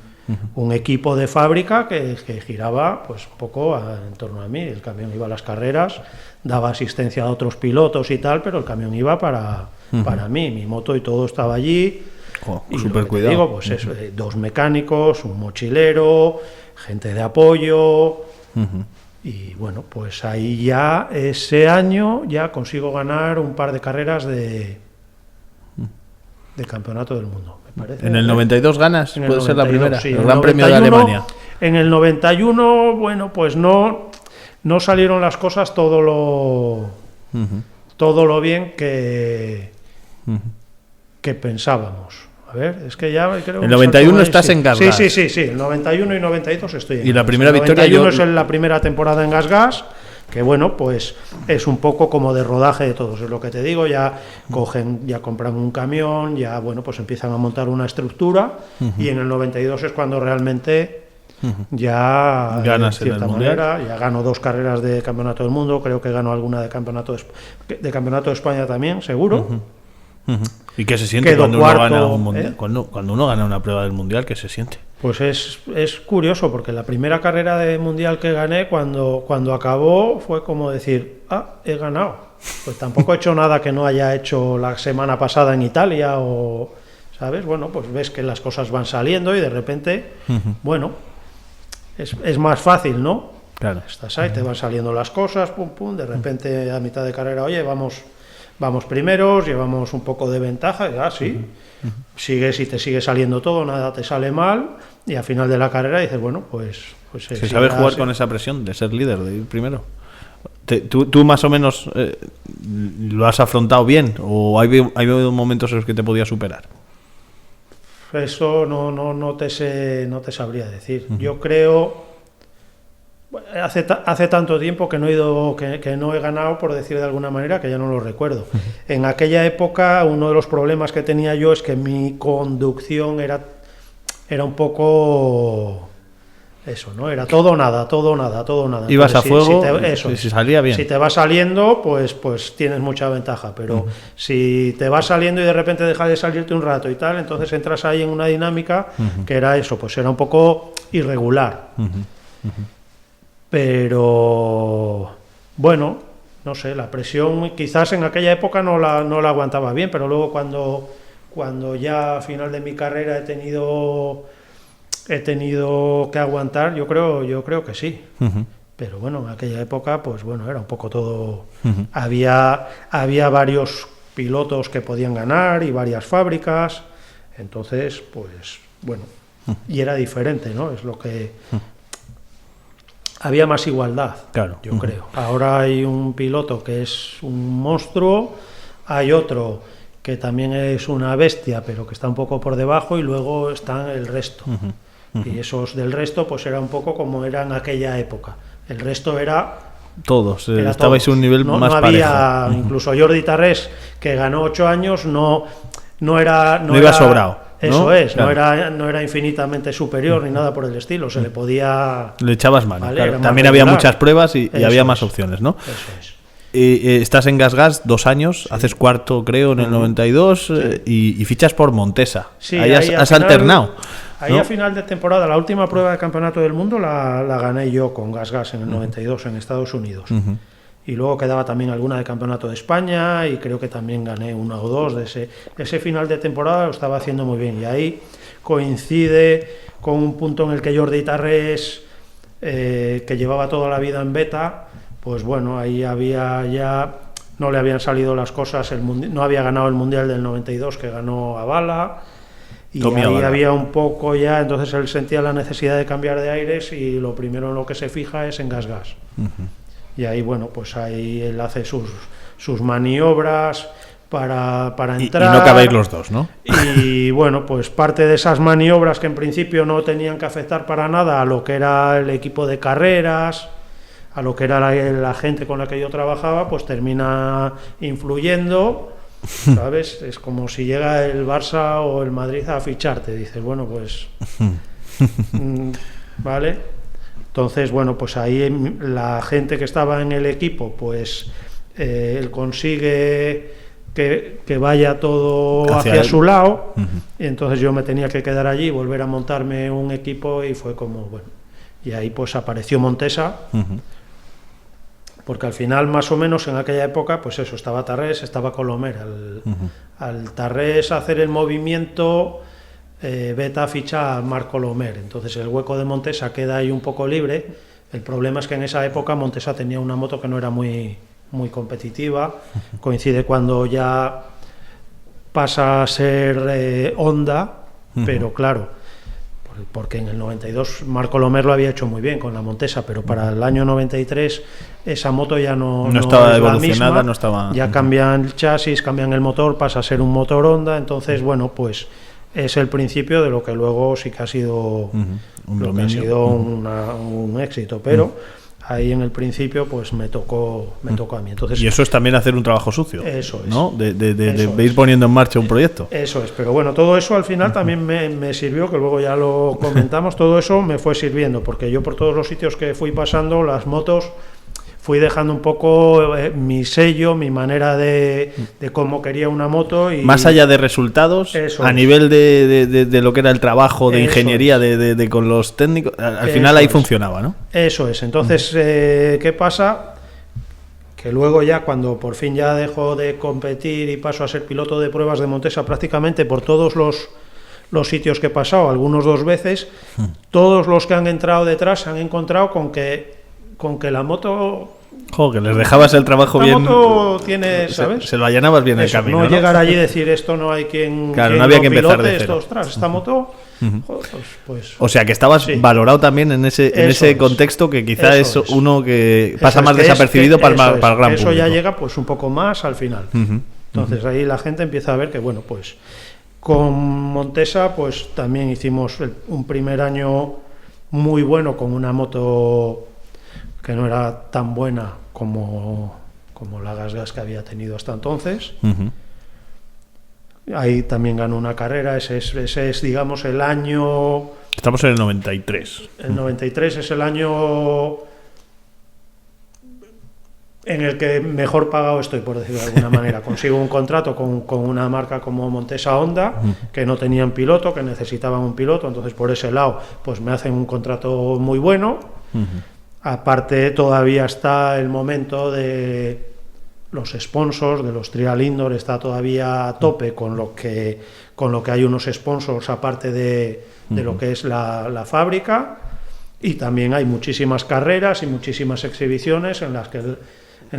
E: equipo de fábrica que giraba pues un poco en torno a mí. El camión iba a las carreras, daba asistencia a otros pilotos y tal, pero el camión iba para mí, mi moto y todo estaba allí. Y
C: súper cuidado.
E: digo, pues eso, 2 mecánicos, un mochilero, gente de apoyo. Y bueno, pues ahí ya, ese año, ya consigo ganar un par de carreras de campeonato del mundo, me parece.
C: ¿En el 92 ganas? ¿Puede ser la primera?
E: Sí,
C: el Gran Premio de Alemania.
E: En el 91, bueno, pues no salieron las cosas todo lo bien que pensábamos. A ver, es que ya creo...
C: El 91 estás en Gas Gas.
E: Sí, el 91 y 92 estoy en
C: Y la
E: Gas.
C: primera victoria...
E: El 91 es la primera temporada en Gas Gas, que bueno, pues es un poco como de rodaje de todos, es lo que te digo, ya compran un camión, ya bueno, pues empiezan a montar una estructura, y en el 92 es cuando realmente ya
C: ganas
E: de cierta
C: en el mundial.
E: manera, ya gano 2 carreras de campeonato del mundo, creo que gano alguna de campeonato de España también, seguro.
C: ¿Y qué se siente
E: Quedó
C: cuando
E: cuarto,
C: uno gana un mundial? Cuando uno gana una prueba del mundial, ¿qué se siente?
E: Pues es curioso, porque la primera carrera de mundial que gané, cuando acabó, fue como decir, he ganado. Pues tampoco he hecho nada que no haya hecho la semana pasada en Italia, o, ¿sabes? Bueno, pues ves que las cosas van saliendo y de repente, bueno, es más fácil, ¿no?
C: Claro.
E: Estás ahí, te van saliendo las cosas, pum, pum, de repente a mitad de carrera, oye, vamos primeros, llevamos un poco de ventaja, ya sí, sigues y te sigue saliendo todo, nada te sale mal, y al final de la carrera dices, bueno, pues
C: ¿Se sabe jugar con esa presión de ser líder, de ir primero? ¿Tú más o menos lo has afrontado bien, o hay habido momentos en los que te podías superar?
E: Eso no te sabría decir. Yo creo... Hace tanto tiempo que no he ganado, por decir de alguna manera, que ya no lo recuerdo. En aquella época, uno de los problemas que tenía yo es que mi conducción era un poco eso, ¿no? Era todo nada.
C: Ibas a fuego,
E: si
C: salía bien.
E: Si te va saliendo, pues tienes mucha ventaja, pero si te va saliendo y de repente deja de salirte un rato y tal, entonces entras ahí en una dinámica que era eso, pues era un poco irregular. Pero bueno, no sé, la presión quizás en aquella época no la aguantaba bien, pero luego cuando ya a final de mi carrera he tenido que aguantar, yo creo que sí. Pero bueno, en aquella época, pues bueno, era un poco todo. Había varios pilotos que podían ganar y varias fábricas, entonces, pues bueno, y era diferente, ¿no? Es lo que... Había más igualdad,
C: claro.
E: Yo creo. Ahora hay un piloto que es un monstruo, hay otro que también es una bestia, pero que está un poco por debajo, y luego están el resto. Y esos del resto, pues era un poco como era en aquella época. El resto era...
C: Todos, estabais a un nivel más
E: había,
C: parejo.
E: Incluso Jordi Tarrés, que ganó 8 años, no
C: iba sobrado.
E: Eso
C: ¿no?
E: es,
C: claro.
E: no era infinitamente superior ni nada por el estilo, se le podía...
C: Le echabas mano,
E: vale,
C: claro.
E: También
C: regular. Había muchas pruebas y había más opciones, ¿no?
E: Eso es.
C: Estás en Gas Gas 2 años, sí. Haces cuarto creo en el 92 sí. y fichas por Montesa.
E: Sí,
C: ahí has alternado.
E: Ahí
C: ¿no?
E: A final de temporada, la última prueba de campeonato del mundo la gané yo con Gas Gas en el 92 en Estados Unidos. Y luego quedaba también alguna de campeonato de España, y creo que también gané 1 o 2 de ese final de temporada, lo estaba haciendo muy bien. Y ahí coincide con un punto en el que Jordi Tarrés, que llevaba toda la vida en beta, pues bueno, ahí había ya no le habían salido las cosas, no había ganado el Mundial del 92 que ganó Abala, y
C: Tommy
E: ahí
C: Abala.
E: había un poco ya, entonces él sentía la necesidad de cambiar de aires y lo primero en lo que se fija es en Gas. Y ahí, bueno, pues ahí él hace sus maniobras para entrar.
C: Y no cabéis los dos, ¿no?
E: Y bueno, pues parte de esas maniobras que en principio no tenían que afectar para nada a lo que era el equipo de carreras, a lo que era la gente con la que yo trabajaba, pues termina influyendo, ¿sabes? Es como si llega el Barça o el Madrid a ficharte, dices, bueno, pues vale. Entonces, bueno, pues ahí la gente que estaba en el equipo, pues él consigue que vaya todo hacia su lado, y entonces yo me tenía que quedar allí, volver a montarme un equipo, y fue como, bueno, y ahí pues apareció Montesa, porque al final, más o menos en aquella época, pues eso, estaba Tarrés, estaba Colomer. Al Tarrés hacer el movimiento, Beta ficha a Marc Colomer, entonces el hueco de Montesa queda ahí un poco libre. El problema es que en esa época Montesa tenía una moto que no era muy competitiva, coincide cuando ya pasa a ser Honda, pero claro, porque en el 92 Marc Colomer lo había hecho muy bien con la Montesa, pero para el año 93 esa moto ya no
C: estaba
E: es
C: evolucionada,
E: la misma,
C: no estaba...
E: ya cambian el chasis, cambian el motor, pasa a ser un motor Honda, entonces bueno, pues es el principio de lo que luego sí que ha sido un éxito, pero ahí en el principio pues me tocó a mí. Entonces,
C: y eso es también hacer un trabajo sucio.
E: Eso es.
C: ¿No? De ir poniendo en marcha un proyecto.
E: Eso es, pero bueno, todo eso al final también me sirvió, que luego ya lo comentamos, todo eso me fue sirviendo, porque yo por todos los sitios que fui pasando, las motos, fui dejando un poco mi sello, mi manera de cómo quería una moto. Y
C: más allá de resultados, a nivel de lo que era el trabajo de ingeniería de con los técnicos, al final ahí funcionaba, ¿no?
E: Eso es. Entonces, ¿qué pasa? Que luego ya, cuando por fin ya dejo de competir y paso a ser piloto de pruebas de Montesa, prácticamente por todos los sitios que he pasado, algunos 2 veces, todos los que han entrado detrás se han encontrado con que la moto...
C: que les dejabas el trabajo bien.
E: La moto tiene, ¿sabes?
C: Se lo allanabas bien el camino.
E: No llegar allí y decir esto no hay quien.
C: Claro,
E: quien
C: no había
E: lo
C: que empezar
E: pilote,
C: de cero.
E: Ostras, esta moto. Pues,
C: o sea que estabas valorado también en ese contexto, que quizá es uno que pasa más desapercibido para el gran público.
E: Eso ya llega pues un poco más al final. Entonces ahí la gente empieza a ver que, bueno, pues con Montesa pues también hicimos un primer año muy bueno con una moto que no era tan buena como la Gas que había tenido hasta entonces. Ahí también ganó una carrera, ese es, digamos, el año...
C: Estamos en el 93.
E: El 93 es el año en el que mejor pagado estoy, por decirlo de alguna manera. Consigo un contrato con una marca como Montesa Honda, que no tenían piloto, que necesitaban un piloto, entonces por ese lado pues me hacen un contrato muy bueno. Aparte, todavía está el momento de los sponsors, de los trial indoor, está todavía a tope con lo que hay unos sponsors aparte de lo que es la fábrica, y también hay muchísimas carreras y muchísimas exhibiciones en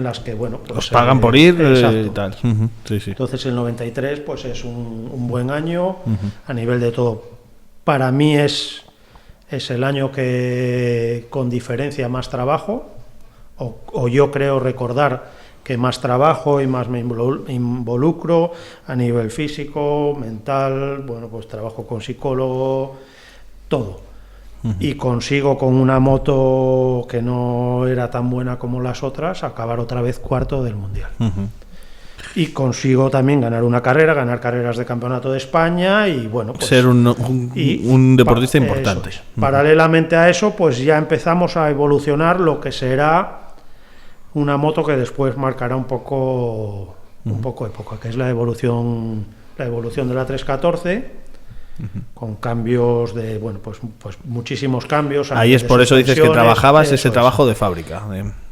E: las que bueno, pues
C: os pagan por ir y tal. Sí.
E: Entonces el 93 pues es un buen año a nivel de todo. Para mí es el año que con diferencia más trabajo, o yo creo recordar que más trabajo y más me involucro a nivel físico, mental, bueno, pues trabajo con psicólogo, todo. Y consigo con una moto que no era tan buena como las otras acabar otra vez cuarto del Mundial. Y consigo también ganar carreras de campeonato de España, y bueno, pues,
C: ser un deportista importante.
E: Paralelamente a eso, pues ya empezamos a evolucionar lo que será una moto que después marcará un poco época, que es la evolución de la 314, con cambios de, bueno, pues muchísimos cambios.
C: Ahí es por eso dices que trabajabas ese trabajo de fábrica,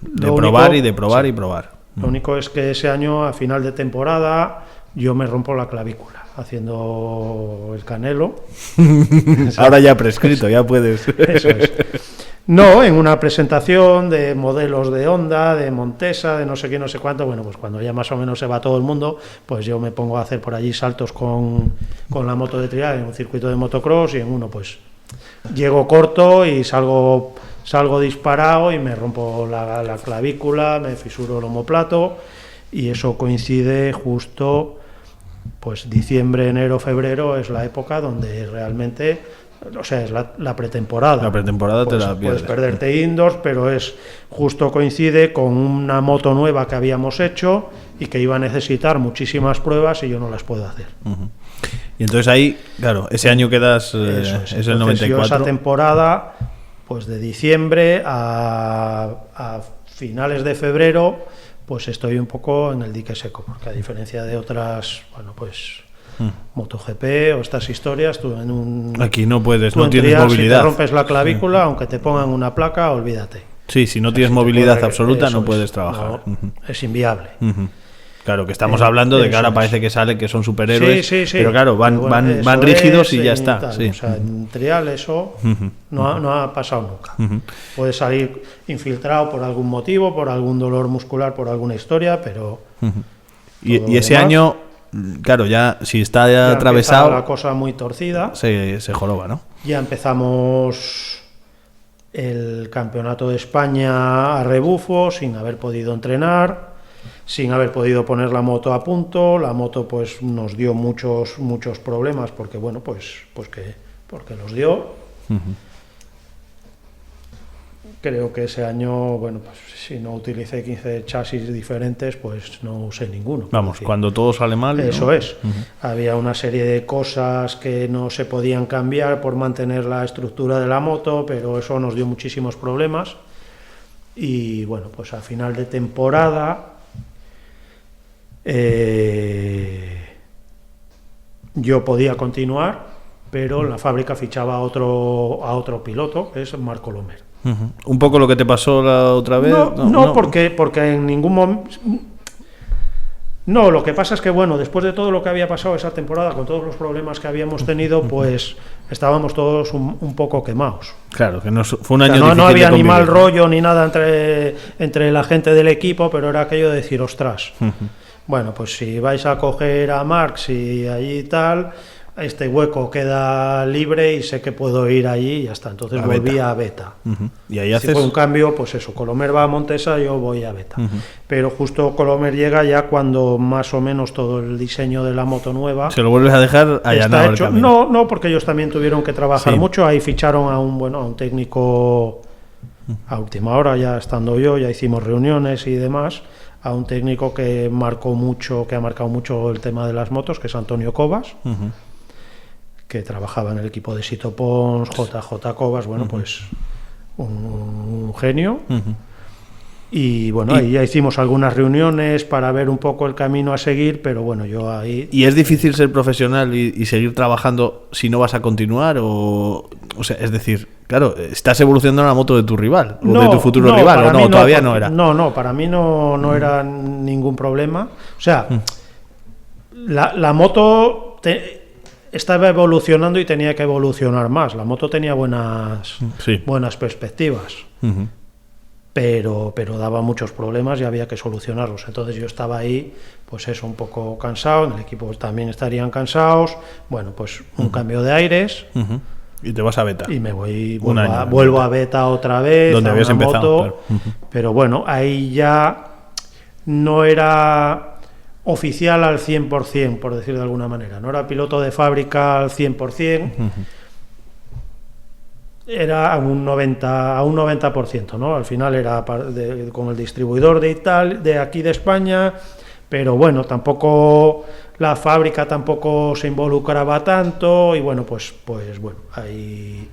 C: de probar y de probar y probar.
E: Lo único es que ese año, a final de temporada, yo me rompo la clavícula haciendo el Canelo.
C: Ahora ya prescrito, ya puedes.
E: Eso es. No, en una presentación de modelos de Honda, de Montesa, de no sé qué, no sé cuánto. Bueno, pues cuando ya más o menos se va todo el mundo, pues yo me pongo a hacer por allí saltos con la moto de trial en un circuito de motocross, y en uno pues llego corto y salgo disparado y me rompo la clavícula, me fisuro el omóplato, y eso coincide justo, pues diciembre, enero, febrero es la época donde realmente, o sea, es la pretemporada.
C: La pretemporada
E: pues,
C: te la pierdes.
E: puedes perderte indoors, pero es justo coincide con una moto nueva que habíamos hecho y que iba a necesitar muchísimas pruebas y yo no las puedo hacer.
C: Uh-huh. Y entonces ahí, claro, ese año quedas, es el 94.
E: Yo esa temporada, pues de diciembre a finales de febrero, pues estoy un poco en el dique seco, porque a diferencia de otras, bueno, pues MotoGP o estas historias, tú en un...
C: Aquí no puedes,
E: tú
C: no tienes
E: trial,
C: movilidad.
E: Si te rompes la clavícula, aunque te pongan una placa, olvídate.
C: Sí, si no tienes
E: si
C: movilidad
E: te
C: absoluta,
E: eso
C: no puedes
E: es,
C: trabajar.
E: no, es inviable.
C: Claro, que estamos hablando de que ahora parece que sale que son superhéroes,
E: sí,
C: pero claro, van rígidos y ya está. Sí.
E: O sea, en trial eso no ha pasado nunca. Puede salir infiltrado por algún motivo, por algún dolor muscular, por alguna historia, pero...
C: Y ese año, claro, ya si está ya atravesado...
E: la cosa muy torcida.
C: Se joroba, ¿no?
E: Ya empezamos el campeonato de España a rebufo, sin haber podido entrenar, sin haber podido poner la moto a punto. La moto pues nos dio muchos problemas porque bueno, porque los dio. Creo que ese año, bueno, pues si no utilicé 15 chasis diferentes, pues no usé ninguno.
C: Vamos, cuando todo sale mal...
E: Eso
C: ¿no?
E: es. Había una serie de cosas que no se podían cambiar por mantener la estructura de la moto, pero eso nos dio muchísimos problemas. Y bueno, pues a final de temporada... yo podía continuar, pero la fábrica fichaba a otro piloto, que es Marco Lomer.
C: ¿Un poco lo que te pasó la otra vez?
E: No, porque en ningún momento... No, lo que pasa es que, bueno, después de todo lo que había pasado esa temporada, con todos los problemas que habíamos tenido, pues estábamos todos un poco quemados.
C: Claro, que fue un año
E: o sea,
C: difícil
E: no había
C: de
E: ni mal
C: convivir.
E: rollo ni nada entre la gente del equipo, pero era aquello de decir, ostras... Bueno, pues si vais a coger a Marx y allí tal, este hueco queda libre y sé que puedo ir allí y ya está. Entonces volví a Beta.
C: Y ahí
E: Si
C: haces...
E: fue un cambio, pues eso, Colomer va a Montesa, yo voy a Beta. Pero justo Colomer llega ya cuando más o menos todo el diseño de la moto nueva
C: Se lo vuelves a dejar allanado
E: está hecho.
C: el camino.
E: No, porque ellos también tuvieron que trabajar mucho. Ahí ficharon a un técnico a última hora, ya estando yo, ya hicimos reuniones y demás, a un técnico que ha marcado mucho el tema de las motos, que es Antonio Cobas, que trabajaba en el equipo de Sito Pons, JJ Cobas, bueno, pues un genio. Y bueno, ahí ya hicimos algunas reuniones para ver un poco el camino a seguir, pero bueno, yo ahí...
C: ¿Y es difícil ser profesional y seguir trabajando si no vas a continuar? O sea, es decir, claro, estás evolucionando la moto de tu rival, o de tu futuro rival, o no, todavía no era.
E: No, para mí no era ningún problema. O sea, la moto estaba evolucionando y tenía que evolucionar más. La moto tenía buenas perspectivas. Pero daba muchos problemas y había que solucionarlos. Entonces yo estaba ahí, pues eso, un poco cansado, en el equipo también estarían cansados, bueno, pues un cambio de aires.
C: Y te vas a Beta.
E: Y me vuelvo a Beta otra vez,
C: donde habías empezado,
E: moto, claro. Pero bueno, ahí ya no era oficial al 100%, por decir de alguna manera, no era piloto de fábrica al 100%, era a un 90%, ¿no? Al final era con el distribuidor de aquí de España, pero bueno, tampoco la fábrica tampoco se involucraba tanto y bueno, pues bueno, ahí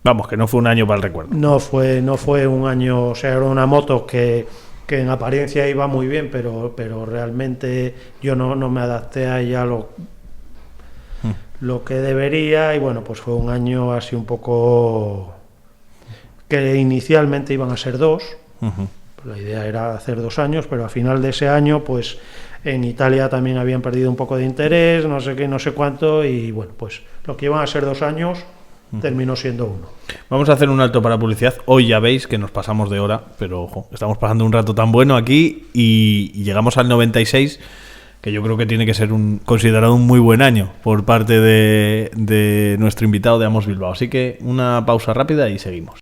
C: vamos, que no fue un año para el recuerdo.
E: No fue un año, o sea, era una moto que en apariencia iba muy bien, pero realmente yo no me adapté a ella lo que debería, y bueno, pues fue un año así un poco que inicialmente iban a ser 2. La idea era hacer 2 años, pero al final de ese año, pues en Italia también habían perdido un poco de interés, no sé qué, no sé cuánto, y bueno, pues lo que iban a ser 2 años terminó siendo 1.
C: Vamos a hacer un alto para publicidad. Hoy ya veis que nos pasamos de hora, pero ojo, estamos pasando un rato tan bueno aquí y llegamos al 96, que yo creo que tiene que ser considerado un muy buen año por parte de nuestro invitado de Amos Bilbao. Así que una pausa rápida y seguimos.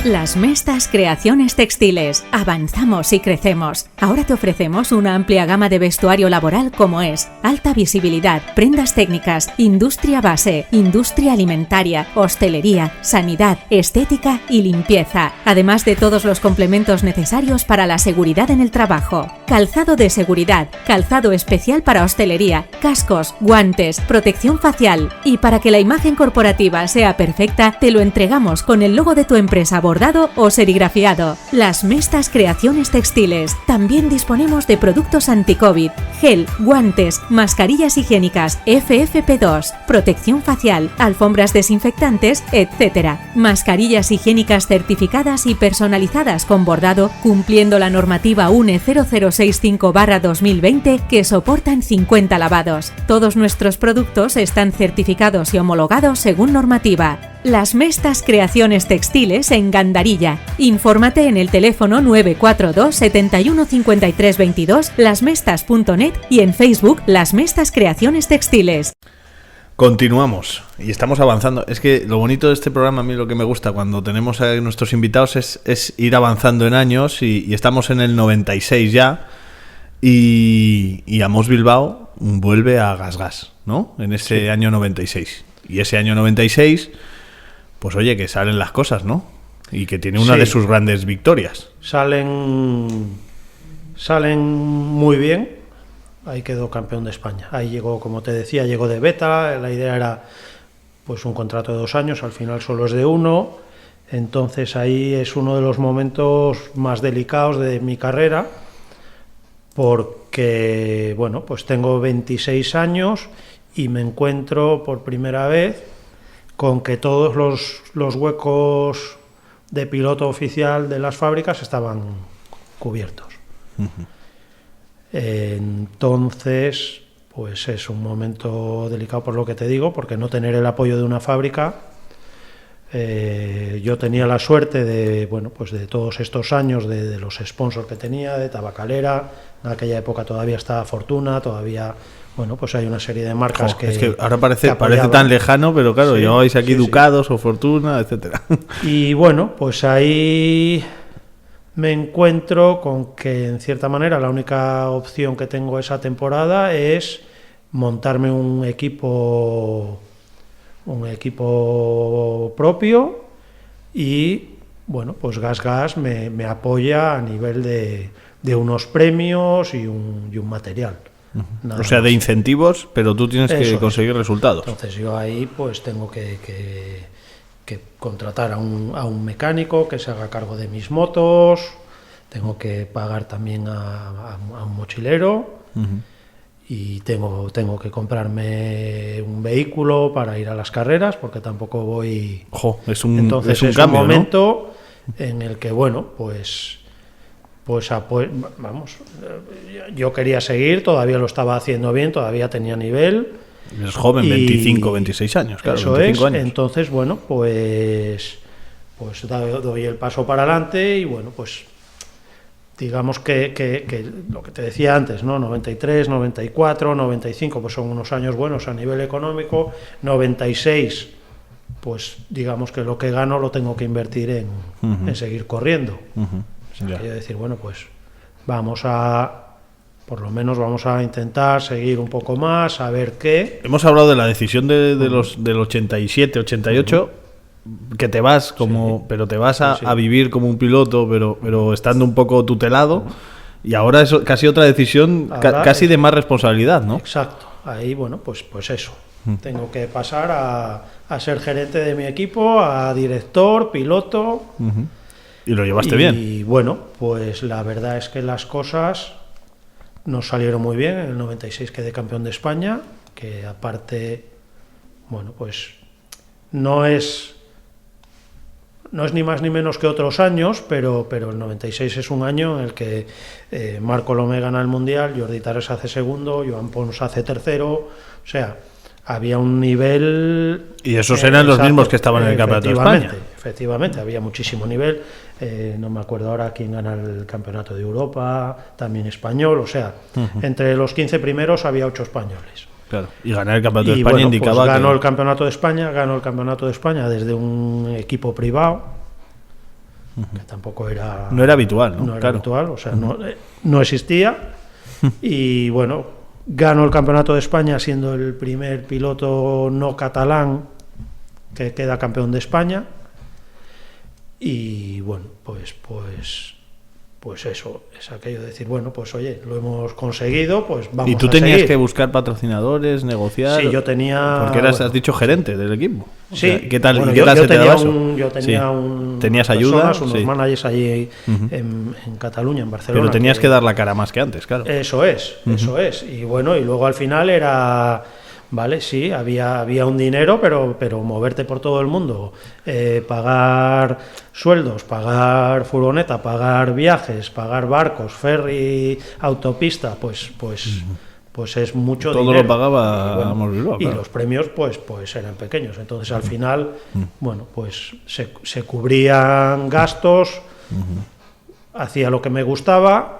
D: Las Mestas Creaciones Textiles. Avanzamos y crecemos. Ahora te ofrecemos una amplia gama de vestuario laboral como es alta visibilidad, prendas técnicas, industria base, industria alimentaria, hostelería, sanidad, estética y limpieza. Además de todos los complementos necesarios para la seguridad en el trabajo. Calzado de seguridad, calzado especial para hostelería, cascos, guantes, protección facial. Y para que la imagen corporativa sea perfecta, te lo entregamos con el logo de tu empresa bordado o serigrafiado. Las Mestas Creaciones Textiles. También disponemos de productos anti-COVID, gel, guantes, mascarillas higiénicas, FFP2, protección facial, alfombras desinfectantes, etc. Mascarillas higiénicas certificadas y personalizadas con bordado, cumpliendo la normativa UNE 0065/2020 que soportan 50 lavados. Todos nuestros productos están certificados y homologados según normativa. Las Mestas Creaciones Textiles en Gandarilla. Infórmate en el teléfono 942 71 53 22, lasmestas.net y en Facebook Las Mestas Creaciones Textiles.
C: Continuamos y estamos avanzando. Es que lo bonito de este programa, a mí lo que me gusta cuando tenemos a nuestros invitados es ir avanzando en años y estamos en el 96 ya y Amos Bilbao vuelve a Gas, ¿no? En ese año 96. Y ese año 96... pues oye, que salen las cosas, ¿no? Y que tiene una de sus grandes victorias.
E: Salen muy bien. Ahí quedó campeón de España. Ahí llegó, como te decía, llegó de beta. La idea era pues un contrato de 2 años, al final solo es de 1. Entonces ahí es uno de los momentos más delicados de mi carrera, porque, bueno, pues tengo 26 años y me encuentro por primera vez con que todos los huecos de piloto oficial de las fábricas estaban cubiertos. Uh-huh. Entonces, pues es un momento delicado por lo que te digo, porque no tener el apoyo de una fábrica. Yo tenía la suerte de, bueno, pues de todos estos años de los sponsors que tenía, de Tabacalera, en aquella época todavía estaba Fortuna, todavía... Bueno, pues hay una serie de marcas que...
C: Es que ahora parece tan lejano, pero claro, sí, lleváis aquí Ducados o Fortuna, etcétera.
E: Y bueno, pues ahí me encuentro con que, en cierta manera, la única opción que tengo esa temporada es montarme un equipo propio y, bueno, pues Gas me apoya a nivel de unos premios y un material.
C: O sea, de incentivos, pero tú tienes que conseguir resultados.
E: Entonces yo ahí pues tengo que contratar a un mecánico que se haga cargo de mis motos, tengo que pagar también a un mochilero, uh-huh, y tengo que comprarme un vehículo para ir a las carreras, porque tampoco voy...
C: Entonces es un
E: cambio, un momento, ¿no?, en el que, bueno, pues vamos, yo quería seguir, todavía lo estaba haciendo bien, todavía tenía nivel.
C: Es joven, 25, 26 años, claro.
E: Eso
C: 25
E: es,
C: años.
E: Entonces, bueno, pues doy el paso para adelante y, bueno, pues digamos que lo que te decía antes, ¿no? 93, 94, 95, pues son unos años buenos a nivel económico. 96, pues digamos que lo que gano lo tengo que invertir en seguir corriendo. Uh-huh. Quiero decir, bueno, pues por lo menos vamos a intentar seguir un poco más, a ver qué.
C: Hemos hablado de la decisión del 87, 88, que te vas pero te vas a vivir como un piloto, pero estando un poco tutelado, y ahora es casi otra decisión, casi de más responsabilidad, ¿no?
E: Exacto. Ahí, bueno, pues eso. Tengo que pasar a ser gerente de mi equipo, a director, piloto.
C: Uh-huh. Y lo llevaste bien.
E: Y bueno, pues la verdad es que las cosas nos salieron muy bien. En el 96 quedé campeón de España, que aparte, bueno, pues no es ni más ni menos que otros años, pero el 96 es un año en el que Marco Lomé gana el Mundial, Jordi Tarrés hace segundo, Joan Pons hace tercero. O sea, había un nivel...
C: Y esos eran los mismos que estaban en el Campeonato de España.
E: Efectivamente, había muchísimo nivel. No me acuerdo ahora quién gana el Campeonato de Europa, también español, o sea, entre los 15 primeros había 8 españoles.
C: Claro, y ganar el Campeonato de España
E: bueno,
C: indicaba
E: pues ganó
C: que...
E: el Campeonato de España, desde un equipo privado, que tampoco era...
C: No era habitual, ¿no?
E: No era
C: Claro.
E: habitual, o sea, no existía. Y bueno, ganó el Campeonato de España siendo el primer piloto no catalán que queda campeón de España. Y bueno, pues eso, es aquello de decir, bueno, pues oye, lo hemos conseguido, pues vamos a
C: ¿Y tú tenías
E: seguir.
C: que buscar patrocinadores, negociar?
E: Sí, yo tenía...
C: Porque eras,
E: bueno,
C: has dicho, gerente del equipo. O
E: sí,
C: sea, ¿qué tal,
E: bueno,
C: ¿qué tal
E: yo
C: se te
E: tenía
C: daba eso?
E: yo tenía
C: Sí. ¿Tenías ayuda?
E: unos
C: Sí.
E: managers allí en Cataluña, en Barcelona.
C: Pero tenías que dar la cara más que antes, claro.
E: Eso es. Y bueno, y luego al final era... Vale, sí, había un dinero, pero moverte por todo el mundo, pagar sueldos, pagar furgoneta, pagar viajes, pagar barcos, ferry, autopista, pues es mucho
C: Todo
E: dinero.
C: lo pagaba
E: Y,
C: Amos Bilbao,
E: y
C: claro.
E: los premios pues eran pequeños. Entonces al final, bueno, pues se cubrían gastos, hacía lo que me gustaba.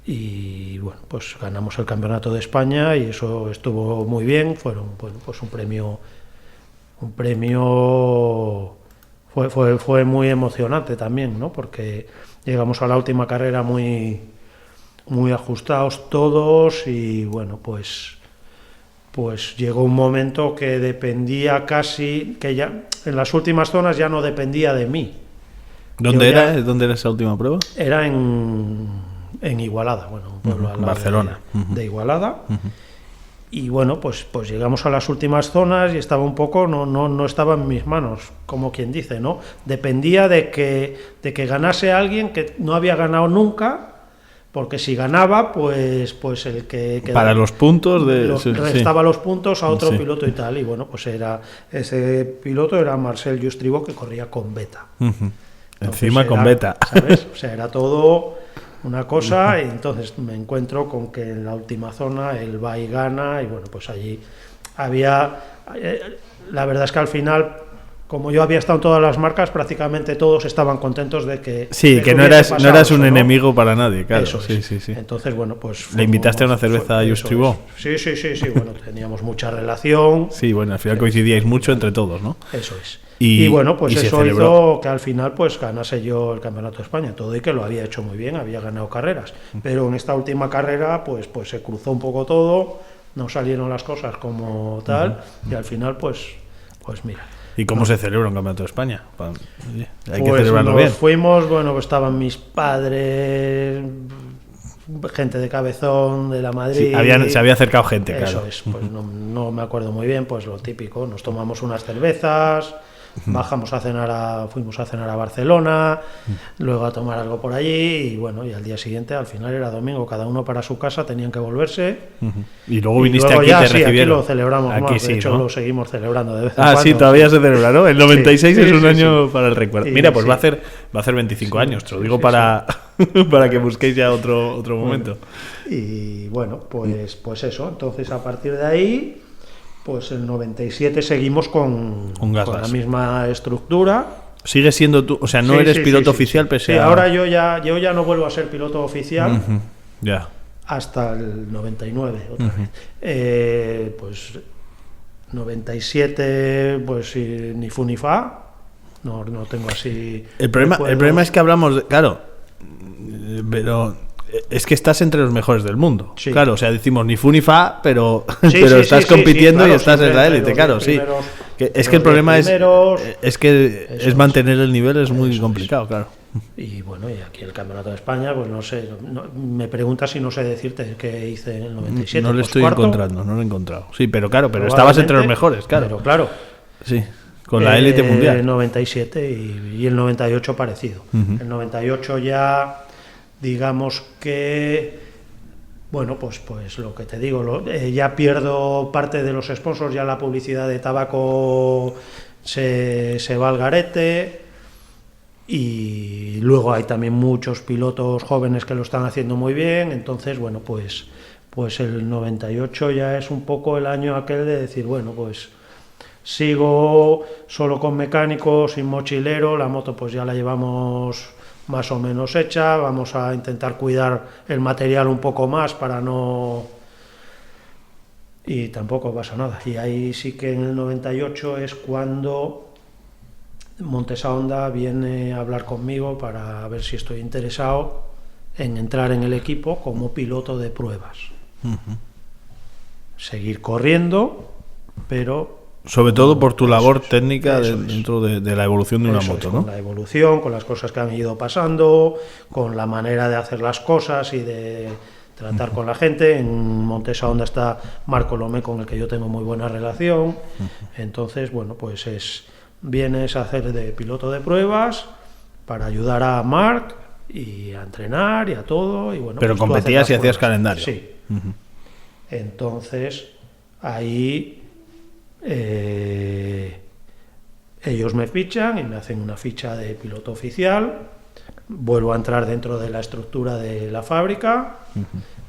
E: Y bueno, pues ganamos el Campeonato de España y eso estuvo muy bien. Fueron, bueno, pues un premio fue muy emocionante también, ¿no? Porque llegamos a la última carrera muy ajustados todos y bueno, pues llegó un momento que dependía casi, que ya en las últimas zonas ya no dependía de mí.
C: ¿Dónde era esa última prueba?
E: Era en Igualada, bueno, un pueblo al lado
C: Barcelona.
E: de Igualada. Y bueno, pues llegamos a las últimas zonas y estaba un poco, no estaba en mis manos, como quien dice, ¿no? Dependía de que ganase alguien que no había ganado nunca, porque si ganaba, pues el que
C: para los puntos
E: restaba los puntos a otro
C: Sí.
E: piloto y tal. Y bueno, pues ese piloto era Marcel Justribo, que corría con Beta.
C: Encima
E: Entonces
C: con
E: era,
C: Beta.
E: ¿sabes? O sea, era todo una cosa, y entonces me encuentro con que en la última zona él va y gana, y bueno, pues allí había... la verdad es que al final, como yo había estado en todas las marcas, prácticamente todos estaban contentos de que...
C: Sí,
E: de
C: que no
E: hubiese
C: eras
E: pasado eso,
C: un
E: ¿no?
C: enemigo para nadie, claro.
E: Eso
C: Sí,
E: es.
C: sí.
E: Entonces, bueno, pues...
C: ¿Le invitaste a una cerveza a
E: eso
C: Justribo?
E: es. Sí, bueno, teníamos mucha relación.
C: Sí, bueno, al final coincidíais mucho entre todos, ¿no?
E: Eso es.
C: Y
E: Y bueno, pues
C: se
E: eso
C: celebró.
E: hizo que al final pues ganase yo el Campeonato de España, todo y que lo había hecho muy bien, había ganado carreras, pero en esta última carrera pues se cruzó un poco todo, no salieron las cosas como tal, y al final pues mira.
C: ¿Y cómo se celebra un Campeonato de España? Oye, hay que
E: Pues
C: celebrarlo
E: nos
C: bien.
E: fuimos, bueno, pues estaban mis padres, gente de Cabezón, de la Madrid.
C: Sí, se había acercado gente,
E: Eso
C: claro.
E: es, pues no me acuerdo muy bien, pues lo típico, nos tomamos unas cervezas, fuimos a cenar a Barcelona, luego a tomar algo por allí, y bueno, y al día siguiente, al final era domingo, cada uno para su casa, tenían que volverse.
C: Y luego
E: Y
C: viniste
E: luego
C: aquí,
E: ya,
C: te
E: sí,
C: recibieron.
E: aquí lo celebramos
C: Aquí
E: más,
C: sí,
E: de hecho
C: ¿no?
E: lo seguimos celebrando de vez en
C: Ah,
E: cuando.
C: sí, todavía se celebra, ¿no? El 96
E: Sí,
C: es un
E: sí,
C: año
E: sí.
C: para el recuerdo.
E: Sí,
C: Mira, pues
E: sí.
C: va a hacer 25 años, te lo digo
E: sí,
C: para, para que busquéis ya otro momento.
E: Y bueno, pues eso. Entonces, a partir de ahí, pues en 97 seguimos con
C: Gasgas.
E: la misma estructura.
C: Sigues siendo tú, o sea, no
E: Sí,
C: eres
E: sí,
C: piloto
E: sí,
C: oficial
E: sí.
C: pese
E: Sí,
C: a...
E: ahora yo ya no vuelvo a ser piloto oficial
C: Ya.
E: hasta el 99 otra vez. Pues 97, pues ni fu ni fa. No tengo así...
C: El problema es que hablamos de... Claro, pero es que estás entre los mejores del mundo.
E: Sí.
C: Claro, o sea, decimos ni fu ni fa, pero,
E: Sí,
C: pero
E: sí,
C: estás
E: sí,
C: compitiendo
E: claro,
C: y estás en
E: siempre
C: la
E: entre
C: élite,
E: los
C: claro,
E: 10
C: sí.
E: primeros,
C: Es que el
E: los
C: problema
E: 10 primeros,
C: es que
E: eso
C: es
E: es.
C: mantener el nivel, es muy
E: Eso es.
C: complicado, claro.
E: Y bueno, y aquí el Campeonato de España, pues no sé, me preguntas si no sé decirte qué hice en el 97.
C: No lo
E: pues
C: estoy
E: cuarto,
C: encontrando, no lo he encontrado. Sí, pero claro, pero estabas entre los mejores, claro.
E: Pero claro,
C: Sí, con la élite mundial.
E: El 97 y el 98 parecido. El 98 ya, digamos que, bueno, pues lo que te digo, ya pierdo parte de los sponsors, ya la publicidad de tabaco se va al garete. Y luego hay también muchos pilotos jóvenes que lo están haciendo muy bien, entonces bueno, pues pues el 98 ya es un poco el año aquel de decir, bueno, pues sigo solo con mecánico, sin mochilero, la moto pues ya la llevamos más o menos hecha, vamos a intentar cuidar el material un poco más para no... Y tampoco pasa nada. Y ahí sí que en el 98 es cuando Montesa Honda viene a hablar conmigo para ver si estoy interesado en entrar en el equipo como piloto de pruebas. Seguir corriendo, pero...
C: Sobre todo por tu labor técnica
E: eso
C: dentro de la evolución de una
E: Eso
C: moto,
E: es,
C: ¿no?
E: con la evolución, con las cosas que han ido pasando, con la manera de hacer las cosas y de tratar con la gente. En Montesa Honda está Marco Lomé, con el que yo tengo muy buena relación. Entonces, bueno, pues vienes a hacer de piloto de pruebas para ayudar a Marc y a entrenar y a todo. Y bueno,
C: Pero
E: pues tú
C: competías
E: haces
C: y
E: las
C: hacías
E: pruebas.
C: calendario.
E: Sí. Entonces, ahí ellos me fichan y me hacen una ficha de piloto oficial. Vuelvo a entrar dentro de la estructura de la fábrica,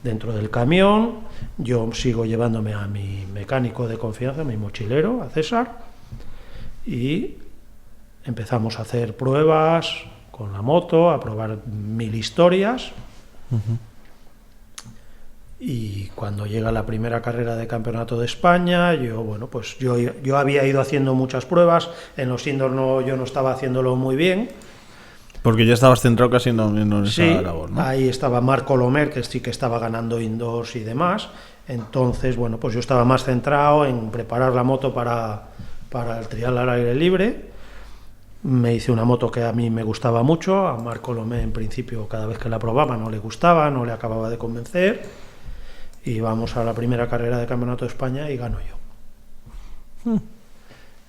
E: dentro del camión. Yo sigo llevándome a mi mecánico de confianza, a mi mochilero, a César, y empezamos a hacer pruebas con la moto, a probar 1000 historias. Y cuando llega la primera carrera de campeonato de España, yo había ido haciendo muchas pruebas. En los indoor yo no estaba haciéndolo muy bien.
C: Porque ya estabas centrado casi en esa
E: Sí,
C: labor, ¿no?
E: ahí estaba Marco Lomer, que sí que estaba ganando indoors y demás. Entonces, bueno, pues yo estaba más centrado en preparar la moto para el trial al aire libre. Me hice una moto que a mí me gustaba mucho. A Marco Lomé, en principio, cada vez que la probaba no le gustaba, no le acababa de convencer. Y vamos a la primera carrera de Campeonato de España y gano yo.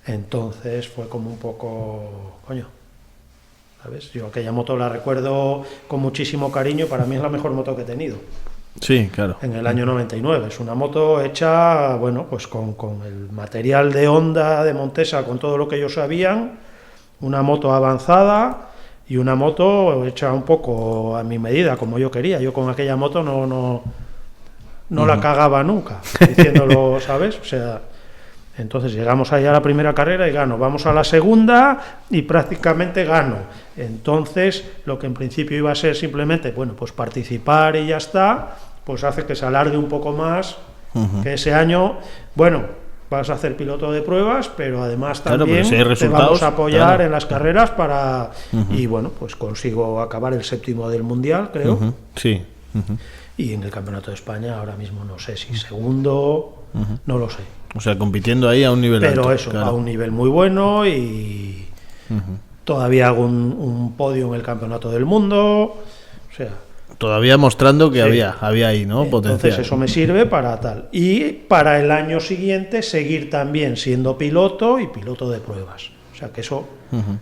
E: Entonces fue como un poco... Coño, ¿sabes? Yo aquella moto la recuerdo con muchísimo cariño. Para mí es la mejor moto que he tenido.
C: Sí, claro.
E: En el año 99. Es una moto hecha, bueno, pues con el material de Honda, de Montesa, con todo lo que ellos sabían. Una moto avanzada y una moto hecha un poco a mi medida, como yo quería. Yo con aquella moto no la cagaba nunca, diciéndolo, ¿sabes? O sea, entonces llegamos ahí a la primera carrera y gano. Vamos a la segunda y prácticamente gano. Entonces, lo que en principio iba a ser simplemente, bueno, pues participar y ya está, pues hace que se alargue un poco más, que ese año, bueno, vas a hacer piloto de pruebas, pero además también
C: si hay
E: te vamos a apoyar
C: claro,
E: en las carreras para... Y bueno, pues consigo acabar el 7º del Mundial, creo.
C: Sí.
E: Y en el Campeonato de España ahora mismo no sé si segundo, no lo sé.
C: O sea, compitiendo ahí a un nivel
E: Pero
C: alto.
E: eso,
C: claro.
E: a un nivel muy bueno y todavía hago un podio en el Campeonato del Mundo. O sea,
C: Todavía mostrando que
E: sí.
C: había ahí, ¿no?
E: Entonces
C: Potencial.
E: eso me sirve para tal. Y para el año siguiente seguir también siendo piloto y piloto de pruebas. O sea que eso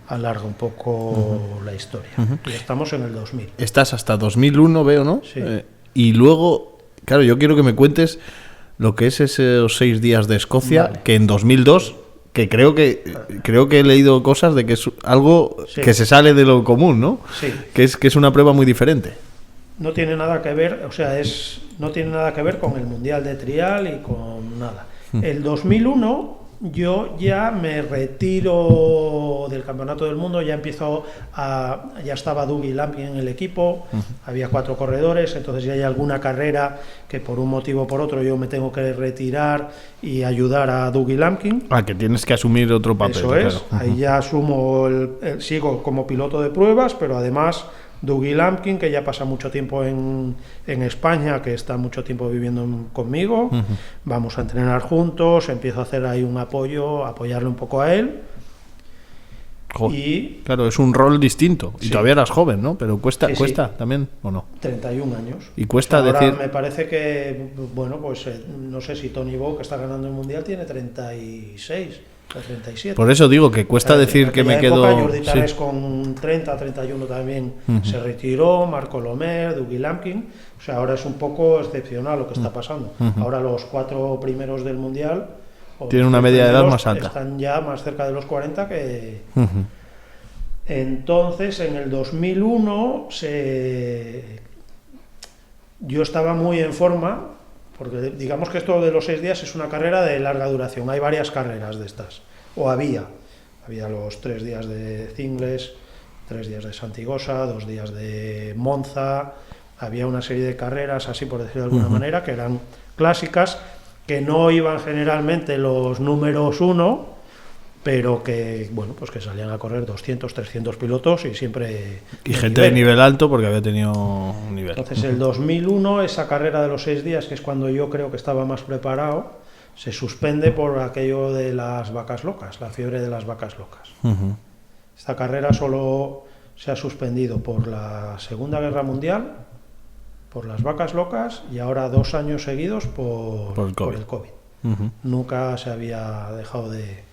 E: alarga un poco la historia. Y estamos en el 2000.
C: Estás hasta 2001, veo, ¿no?
E: Sí.
C: Y luego, claro, yo quiero que me cuentes lo que es esos 6 días de Escocia,
E: Vale.
C: que en 2002, que creo que he leído cosas de que es algo
E: Sí.
C: que se sale de lo común, ¿no?
E: Sí.
C: Que es una prueba muy diferente.
E: No tiene nada que ver, o sea, no tiene nada que ver con el Mundial de Trial y con nada. El 2001 yo ya me retiro del Campeonato del Mundo, ya estaba Dougie Lampkin en el equipo, había 4 corredores, entonces ya hay alguna carrera que por un motivo o por otro yo me tengo que retirar y ayudar a Dougie Lampkin.
C: Que tienes que asumir otro papel.
E: Eso es,
C: claro.
E: ahí ya asumo, sigo como piloto de pruebas, pero además Dougie Lampkin, que ya pasa mucho tiempo en España, que está mucho tiempo viviendo conmigo, vamos a entrenar juntos, empiezo a hacer ahí un apoyarle un poco a él. Y
C: claro, es un rol distinto. Y
E: Sí.
C: todavía eras joven, ¿no? Pero cuesta
E: Sí.
C: también, ¿o no?
E: 31 años.
C: Y cuesta
E: Ahora
C: decir...
E: me parece que, bueno, pues no sé si Tony Bow, que está ganando el Mundial, tiene 36 o 37.
C: Por eso digo que cuesta decir que me quedo...
E: Jordi Tarrés
C: sí.
E: con 30, 31 también se retiró, Marco Lomer, Dougie Lampkin. O sea, ahora es un poco excepcional lo que está pasando. Ahora los 4 primeros del Mundial
C: Tienen una media de edad más alta.
E: Están ya más cerca de los 40 que... Entonces, en el 2001 yo estaba muy en forma, porque digamos que esto de los 6 días es una carrera de larga duración, hay varias carreras de estas, o había los 3 días de Cingles, 3 días de Santigosa, 2 días de Monza, había una serie de carreras, así por decirlo de alguna manera, que eran clásicas, que no iban generalmente los números 1, pero que, bueno, pues que salían a correr 200, 300 pilotos y siempre...
C: Y gente de nivel alto porque había tenido un nivel.
E: Entonces, el 2001, esa carrera de los 6 días, que es cuando yo creo que estaba más preparado, se suspende por aquello de las vacas locas, la fiebre de las vacas locas. Esta carrera solo se ha suspendido por la Segunda Guerra Mundial, por las vacas locas y ahora 2 años seguidos por el COVID. Nunca se había dejado de...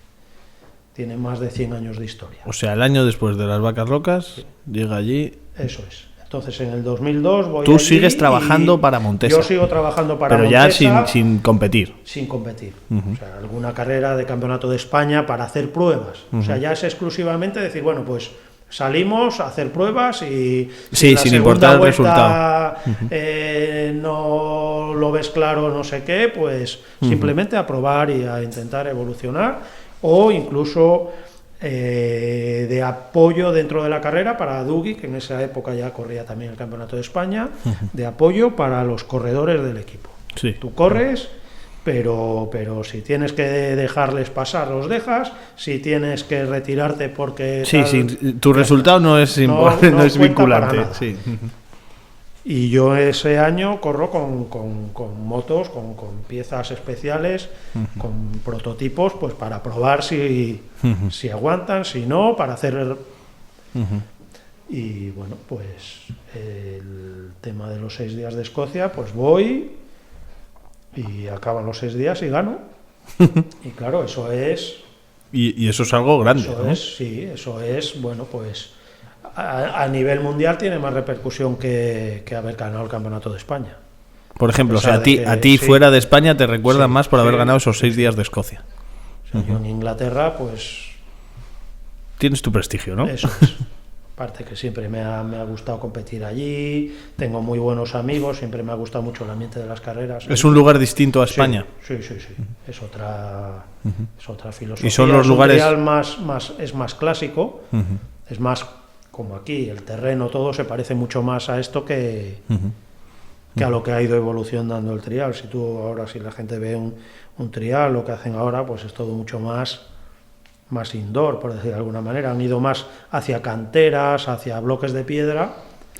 E: Tiene más de 100 años de historia.
C: O sea, el año después de las vacas locas, llega allí...
E: Eso es. Entonces, en el 2002 voy
C: Tú
E: allí
C: sigues trabajando para Montesa.
E: Yo sigo trabajando para
C: Montesa. Pero ya sin competir.
E: Sin competir. O sea, alguna carrera de campeonato de España para hacer pruebas. O sea, ya es exclusivamente decir, bueno, pues salimos a hacer pruebas y
C: sí, sin importar el resultado.
E: No lo ves claro, no sé qué, pues simplemente a probar y a intentar evolucionar, o incluso de apoyo dentro de la carrera para Dugi, que en esa época ya corría también el Campeonato de España, de apoyo para los corredores del equipo.
C: Sí.
E: Tú corres, pero si tienes que dejarles pasar, los dejas. Si tienes que retirarte porque...
C: Sí, tu resultado no es vinculante. Sí.
E: Y yo ese año corro con motos, con piezas especiales, con prototipos, pues para probar si aguantan, si no, para hacer... Y bueno, pues el tema de los 6 días de Escocia, pues voy y acaban los 6 días y gano. Y claro, eso es...
C: Y eso es algo grande,
E: eso
C: ¿no?
E: Eso es, bueno, pues... A nivel mundial tiene más repercusión que haber ganado el Campeonato de España.
C: Por ejemplo, o sea, a ti fuera de España te recuerdan más por haber ganado esos 6 días de Escocia.
E: O sea, yo en Inglaterra, pues...
C: Tienes tu prestigio, ¿no?
E: Eso es. Aparte que siempre me ha gustado competir allí, tengo muy buenos amigos, siempre me ha gustado mucho el ambiente de las carreras.
C: ¿Es un lugar distinto a España?
E: Sí. Es otra filosofía.
C: ¿Y son los lugares...?
E: Es más clásico, es más... como aquí, el terreno, todo se parece mucho más a esto que a lo que ha ido evolucionando el trial. Si la gente ve un trial, lo que hacen ahora, pues es todo mucho más indoor, por decir de alguna manera. Han ido más hacia canteras, hacia bloques de piedra,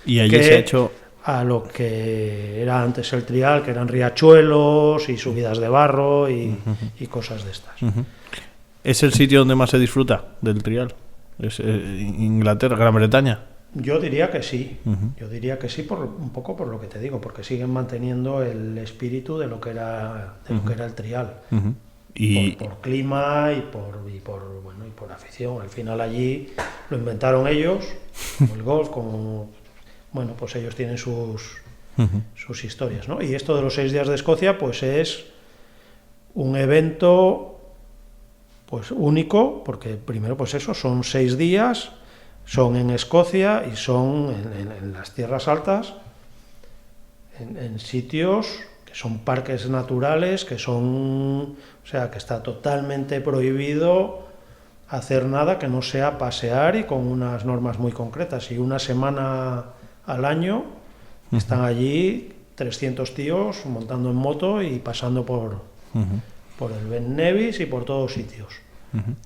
C: y allí se ha hecho
E: a lo que era antes el trial, que eran riachuelos y subidas de barro y cosas de estas.
C: ¿Es el sitio donde más se disfruta del trial? ¿Es Inglaterra, Gran Bretaña?
E: Yo diría que sí. Yo diría que sí, un poco por lo que te digo, porque siguen manteniendo el espíritu de lo que era el trial.
C: Y
E: por clima y por afición. Al final allí lo inventaron ellos, como el golf, bueno, pues ellos tienen sus historias, ¿no? Y esto de los 6 días de Escocia, pues es un evento pues único, porque primero pues eso, son 6 días, son en Escocia y son en las tierras altas, en sitios que son parques naturales, que está totalmente prohibido hacer nada que no sea pasear, y con unas normas muy concretas, y una semana al año están allí 300 tíos montando en moto y pasando por el Ben Nevis y por todos sitios.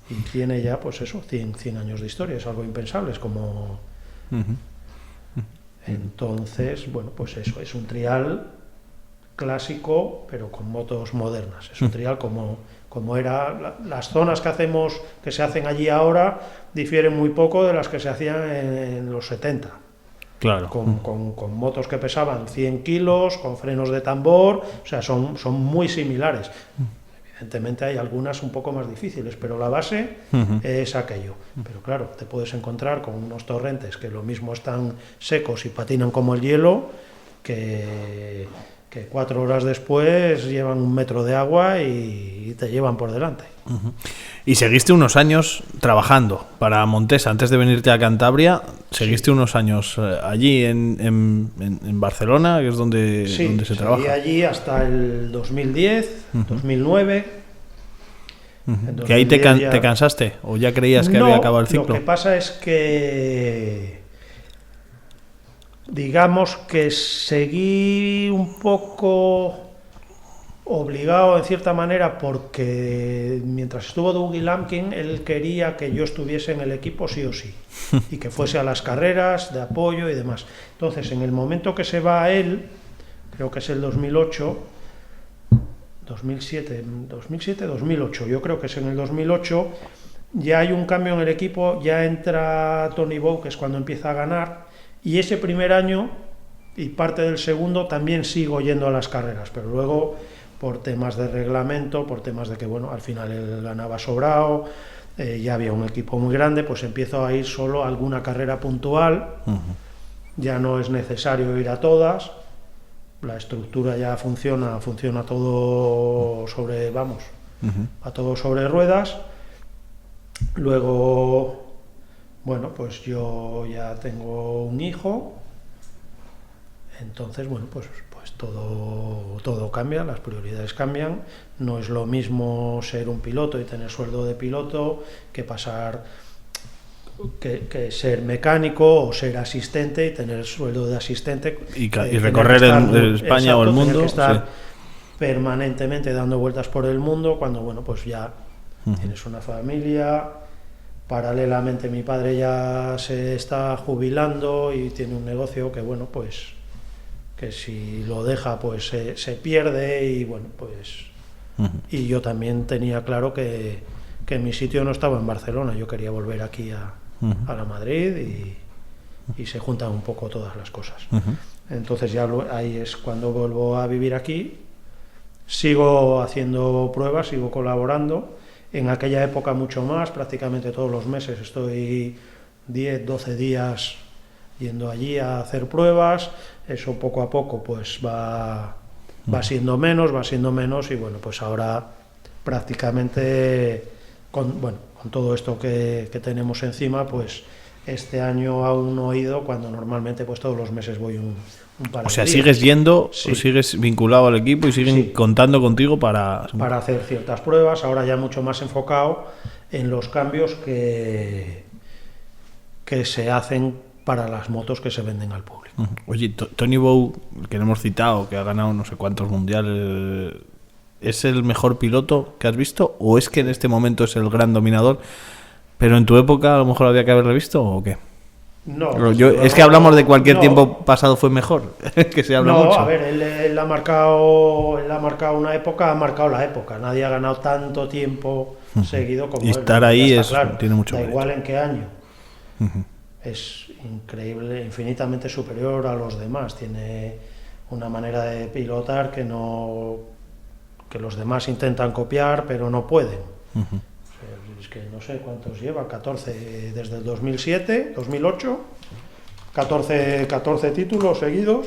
E: Y tiene ya, pues eso, 100 años de historia, es algo impensable, es como... Entonces, bueno, pues eso, es un trial clásico, pero con motos modernas. Es un trial como era... Las zonas que se hacen allí ahora difieren muy poco de las que se hacían en los 70.
C: Claro.
E: Con motos que pesaban 100 kilos, con frenos de tambor, o sea, son muy similares. Evidentemente hay algunas un poco más difíciles, pero la base es aquello. Pero claro, te puedes encontrar con unos torrentes que lo mismo están secos y patinan como el hielo, que que 4 horas después llevan 1 metro de agua y te llevan por delante.
C: Y seguiste unos años trabajando para Montesa. Antes de venirte a Cantabria, seguiste unos años allí en Barcelona, que es donde se trabaja.
E: Sí, allí hasta el 2010, 2009.
C: ¿Que ahí te cansaste o ya creías que había acabado el ciclo?
E: Lo que pasa es que digamos que seguí un poco obligado en cierta manera, porque mientras estuvo Dougie Lampkin, él quería que yo estuviese en el equipo sí o sí, y que fuese a las carreras de apoyo y demás. Entonces, en el momento que se va a él, creo que es el 2008, 2008, yo creo que es en el 2008, ya hay un cambio en el equipo, ya entra Tony Bow, que es cuando empieza a ganar, y ese primer año y parte del segundo también sigo yendo a las carreras, pero luego por temas de reglamento, por temas de que, bueno, al final él ganaba sobrado, ya había un equipo muy grande, pues empiezo a ir solo a alguna carrera puntual, ya no es necesario ir a todas, la estructura ya funciona todo sobre, a todo sobre ruedas. Luego, bueno, pues yo ya tengo un hijo, entonces, bueno, pues todo cambia, las prioridades cambian. No es lo mismo ser un piloto y tener sueldo de piloto que pasar, que ser mecánico o ser asistente y tener sueldo de asistente.
C: Y recorrer España o el mundo.
E: Que estar permanentemente dando vueltas por el mundo cuando, bueno, pues ya tienes una familia. Paralelamente mi padre ya se está jubilando y tiene un negocio que, bueno, pues que si lo deja pues se pierde y, bueno, pues y yo también tenía claro que mi sitio no estaba en Barcelona, yo quería volver aquí a la Madrid y se juntan un poco todas las cosas. Entonces ya ahí es cuando vuelvo a vivir aquí, sigo haciendo pruebas, sigo colaborando. En aquella época mucho más, prácticamente todos los meses estoy 10, 12 días yendo allí a hacer pruebas. Eso poco a poco pues va siendo menos y, bueno, pues ahora prácticamente con todo esto que tenemos encima, pues este año aún no he ido, cuando normalmente pues todos los meses voy un par de días.
C: O sea, sigues yendo,
E: sí.
C: Sigues vinculado al equipo y siguen contando contigo para
E: hacer ciertas pruebas, ahora ya mucho más enfocado en los cambios que se hacen para las motos que se venden al público.
C: Oye, Tony Bow, que no hemos citado, que ha ganado no sé cuántos mundiales, ¿es el mejor piloto que has visto o es que en este momento es el gran dominador, pero en tu época a lo mejor había que haberle visto o qué?
E: No,
C: es que hablamos de cualquier tiempo pasado fue mejor, que se habla mucho.
E: A ver, él ha marcado una época, ha marcado la época. Nadie ha ganado tanto tiempo seguido como él.
C: Y estar ahí
E: claro,
C: tiene mucho
E: da
C: mérito.
E: igual en qué año. Es increíble, infinitamente superior a los demás. Tiene una manera de pilotar que los demás intentan copiar, pero no pueden. Es que no sé cuántos lleva, 14 desde el 2007, 2008, 14 títulos seguidos.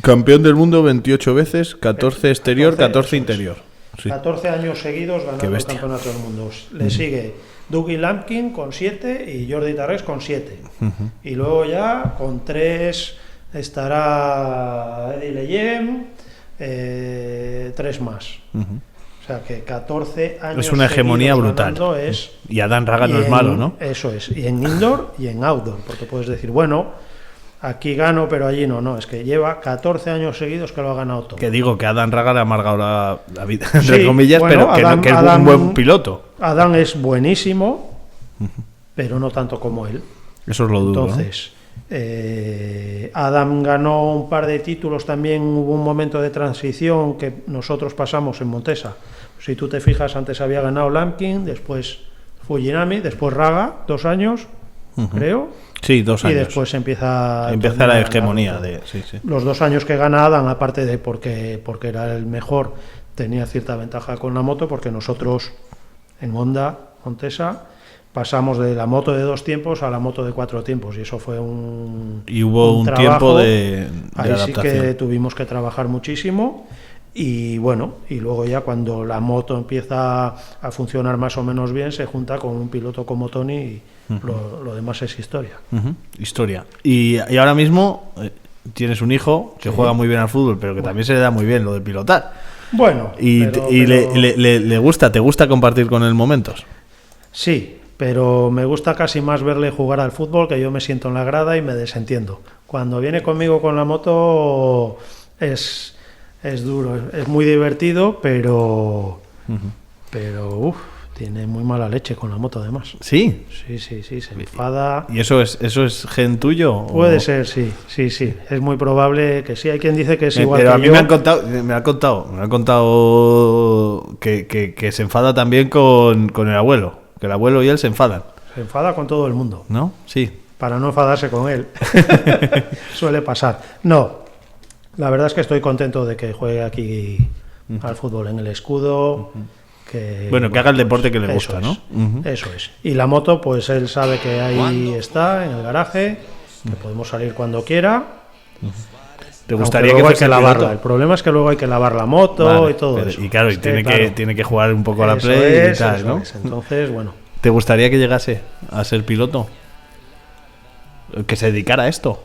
C: Campeón del mundo 28 veces, 14 exterior, 14 interior. Sí.
E: 14 años seguidos ganando el campeonato del mundo. Le sigue Dougie Lampkin con 7 y Jordi Tarrés con 7. Y luego ya con 3 estará Eddie Leyen, 3 más. O sea que 14 años.
C: Es una hegemonía brutal. Y Adán Raga no es malo, ¿no?
E: Eso es. Y en indoor y en outdoor. Porque puedes decir, bueno, aquí gano, pero allí no. No, es que lleva 14 años seguidos que lo ha ganado todo.
C: Que digo que Adán Raga le ha amargado la vida, entre comillas, bueno, pero que es un buen piloto.
E: Adán es buenísimo, pero no tanto como él.
C: Eso es lo duro.
E: Entonces, Adam ganó un par de títulos también. Hubo un momento de transición que nosotros pasamos en Montesa. Si tú te fijas, antes había ganado Lampkin, después Fujinami, después Raga, 2 años, creo.
C: Sí, 2 años.
E: Y después empieza
C: la hegemonía
E: sí. Los 2 años que gana Adam, aparte de porque era el mejor, tenía cierta ventaja con la moto, porque nosotros en Honda, Montesa, pasamos de la moto de 2 tiempos a la moto de 4 tiempos, y eso fue
C: y hubo un tiempo
E: Ahí sí
C: adaptación.
E: que tuvimos que trabajar muchísimo y bueno, y luego ya cuando la moto empieza a funcionar más o menos bien, se junta con un piloto como Tony y lo demás es historia.
C: Historia. Y ahora mismo tienes un hijo que juega muy bien al fútbol, pero que también se le da muy bien lo de pilotar.
E: Bueno,
C: Y
E: pero-
C: le gusta, ¿te gusta compartir con él momentos?
E: Sí, pero me gusta casi más verle jugar al fútbol, que yo me siento en la grada y me desentiendo. Cuando viene conmigo con la moto es duro, es muy divertido, pero tiene muy mala leche con la moto además.
C: Sí.
E: Sí, se enfada.
C: ¿Y eso es gen tuyo? o-
E: Puede ser, sí, es muy probable que sí. Hay quien dice que es igual
C: Pero
E: que
C: a mí
E: yo.
C: me han contado que se enfada también con el abuelo, que el abuelo y él se enfadan,
E: Se enfada con todo el mundo,
C: ¿no? Sí.
E: para no enfadarse con él. Suele pasar. No, la verdad es que estoy contento de que juegue aquí al fútbol en el Escudo. Que,
C: Bueno, que haga el deporte que le
E: eso
C: gusta,
E: es,
C: ¿no?
E: Eso es. Y la moto, pues él sabe que ahí está, en el garaje, que podemos salir cuando quiera.
C: ¿Te gustaría
E: Aunque luego hay
C: fuese
E: que lavarla.
C: piloto?
E: El problema es que luego hay que lavar la moto
C: Vale,
E: y todo
C: pero-
E: eso.
C: y claro, y
E: Es
C: tiene que jugar un poco a la
E: eso
C: Play
E: es,
C: y tal,
E: eso
C: ¿no?
E: es. Entonces, bueno.
C: ¿Te gustaría que llegase a ser piloto? ¿Que se dedicara a esto?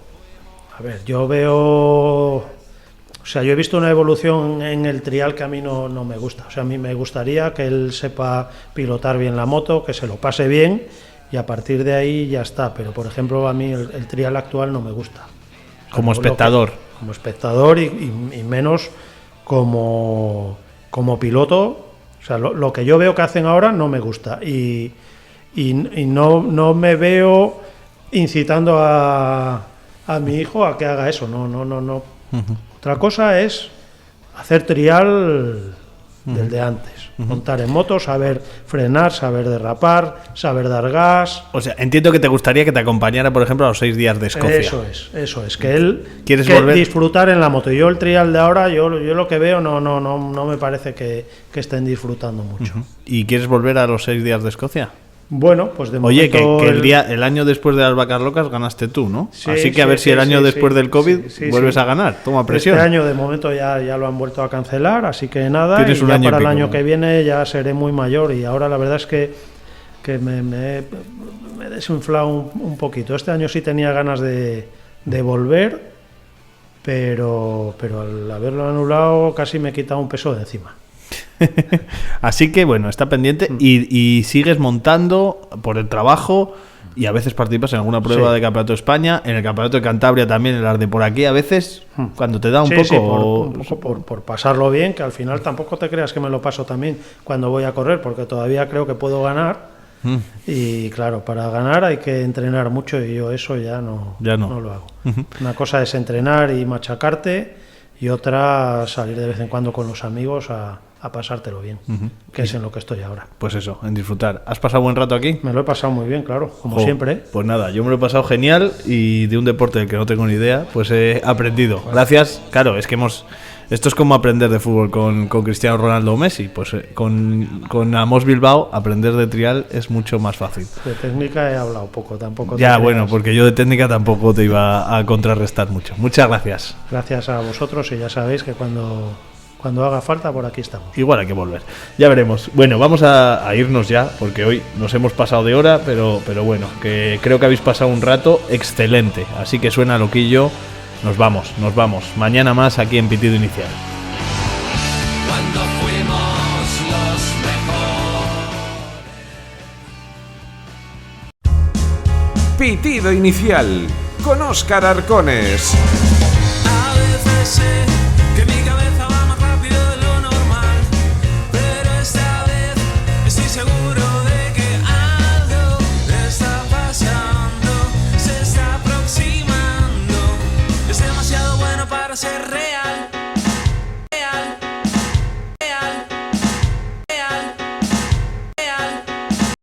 E: A ver, yo veo... O sea, yo he visto una evolución en el trial que a mí no me gusta. O sea, a mí me gustaría que él sepa pilotar bien la moto, que se lo pase bien y a partir de ahí ya está. Pero, por ejemplo, a mí el trial actual no me gusta.
C: Como
E: Lo que-
C: espectador.
E: Como espectador y menos como piloto. O sea, lo que yo veo que hacen ahora no me gusta. Y no me veo incitando a mi hijo a que haga eso. No. Otra cosa es hacer trial del de antes. Montar en moto, saber frenar, saber derrapar, saber dar gas.
C: O sea, entiendo que te gustaría que te acompañara, por ejemplo, a los 6 días de Escocia.
E: Eso es, que él
C: ¿Quieres
E: que
C: volver?
E: disfrutar en la moto. Yo el trial de ahora, yo lo que veo no me parece que estén disfrutando mucho.
C: ¿Y quieres volver a los 6 días de Escocia?
E: Bueno, pues de
C: Oye,
E: momento
C: que el año después de las vacas locas ganaste tú, ¿no?
E: Sí,
C: Así que a
E: sí,
C: ver si
E: sí,
C: el año
E: sí,
C: después
E: sí,
C: del COVID
E: sí,
C: vuelves
E: sí.
C: a ganar. Toma presión.
E: Este año de momento ya lo han vuelto a cancelar, así que nada,
C: Tienes
E: y
C: un
E: ya
C: año
E: para
C: y
E: el
C: pico,
E: año
C: ¿no?
E: que viene ya seré muy mayor y ahora la verdad es que me he desinflado un poquito. Este año sí tenía ganas de volver, pero al haberlo anulado casi me he quitado un peso de encima.
C: Así que bueno, está pendiente y sigues montando por el trabajo y a veces participas en alguna prueba
E: Sí.
C: de Campeonato de España, en el Campeonato de Cantabria también, en las de por aquí, a veces cuando te da un
E: Sí,
C: poco...
E: sí, un poco por pasarlo bien, que al final tampoco te creas que me lo paso también cuando voy a correr, porque todavía creo que puedo ganar. Y claro, para ganar hay que entrenar mucho y yo eso ya no lo hago. Una cosa es entrenar y machacarte y otra salir de vez en cuando con los amigos a pasártelo bien, que es en lo que estoy ahora.
C: Pues eso, en disfrutar. ¿Has pasado buen rato aquí?
E: Me lo he pasado muy bien, claro, como
C: Jo,
E: siempre.
C: Pues nada, yo me lo he pasado genial y de un deporte del que no tengo ni idea, pues he aprendido. Gracias, claro, es que esto es como aprender de fútbol con Cristiano Ronaldo o Messi, pues con Amos Bilbao aprender de trial es mucho más fácil.
E: De técnica he hablado poco, tampoco. te
C: Ya,
E: creas.
C: bueno, porque yo de técnica tampoco te iba a contrarrestar mucho. Muchas gracias.
E: Gracias a vosotros y ya sabéis que cuando haga falta por aquí estamos.
C: Igual hay que volver. Ya veremos. Bueno, vamos a irnos ya, porque hoy nos hemos pasado de hora, pero bueno, que creo que habéis pasado un rato excelente. Así que suena loquillo. Nos vamos. Mañana más aquí en Pitido Inicial.
B: Cuando fuimos los mejores.
F: Pitido Inicial con Óscar Arcones.
B: A veces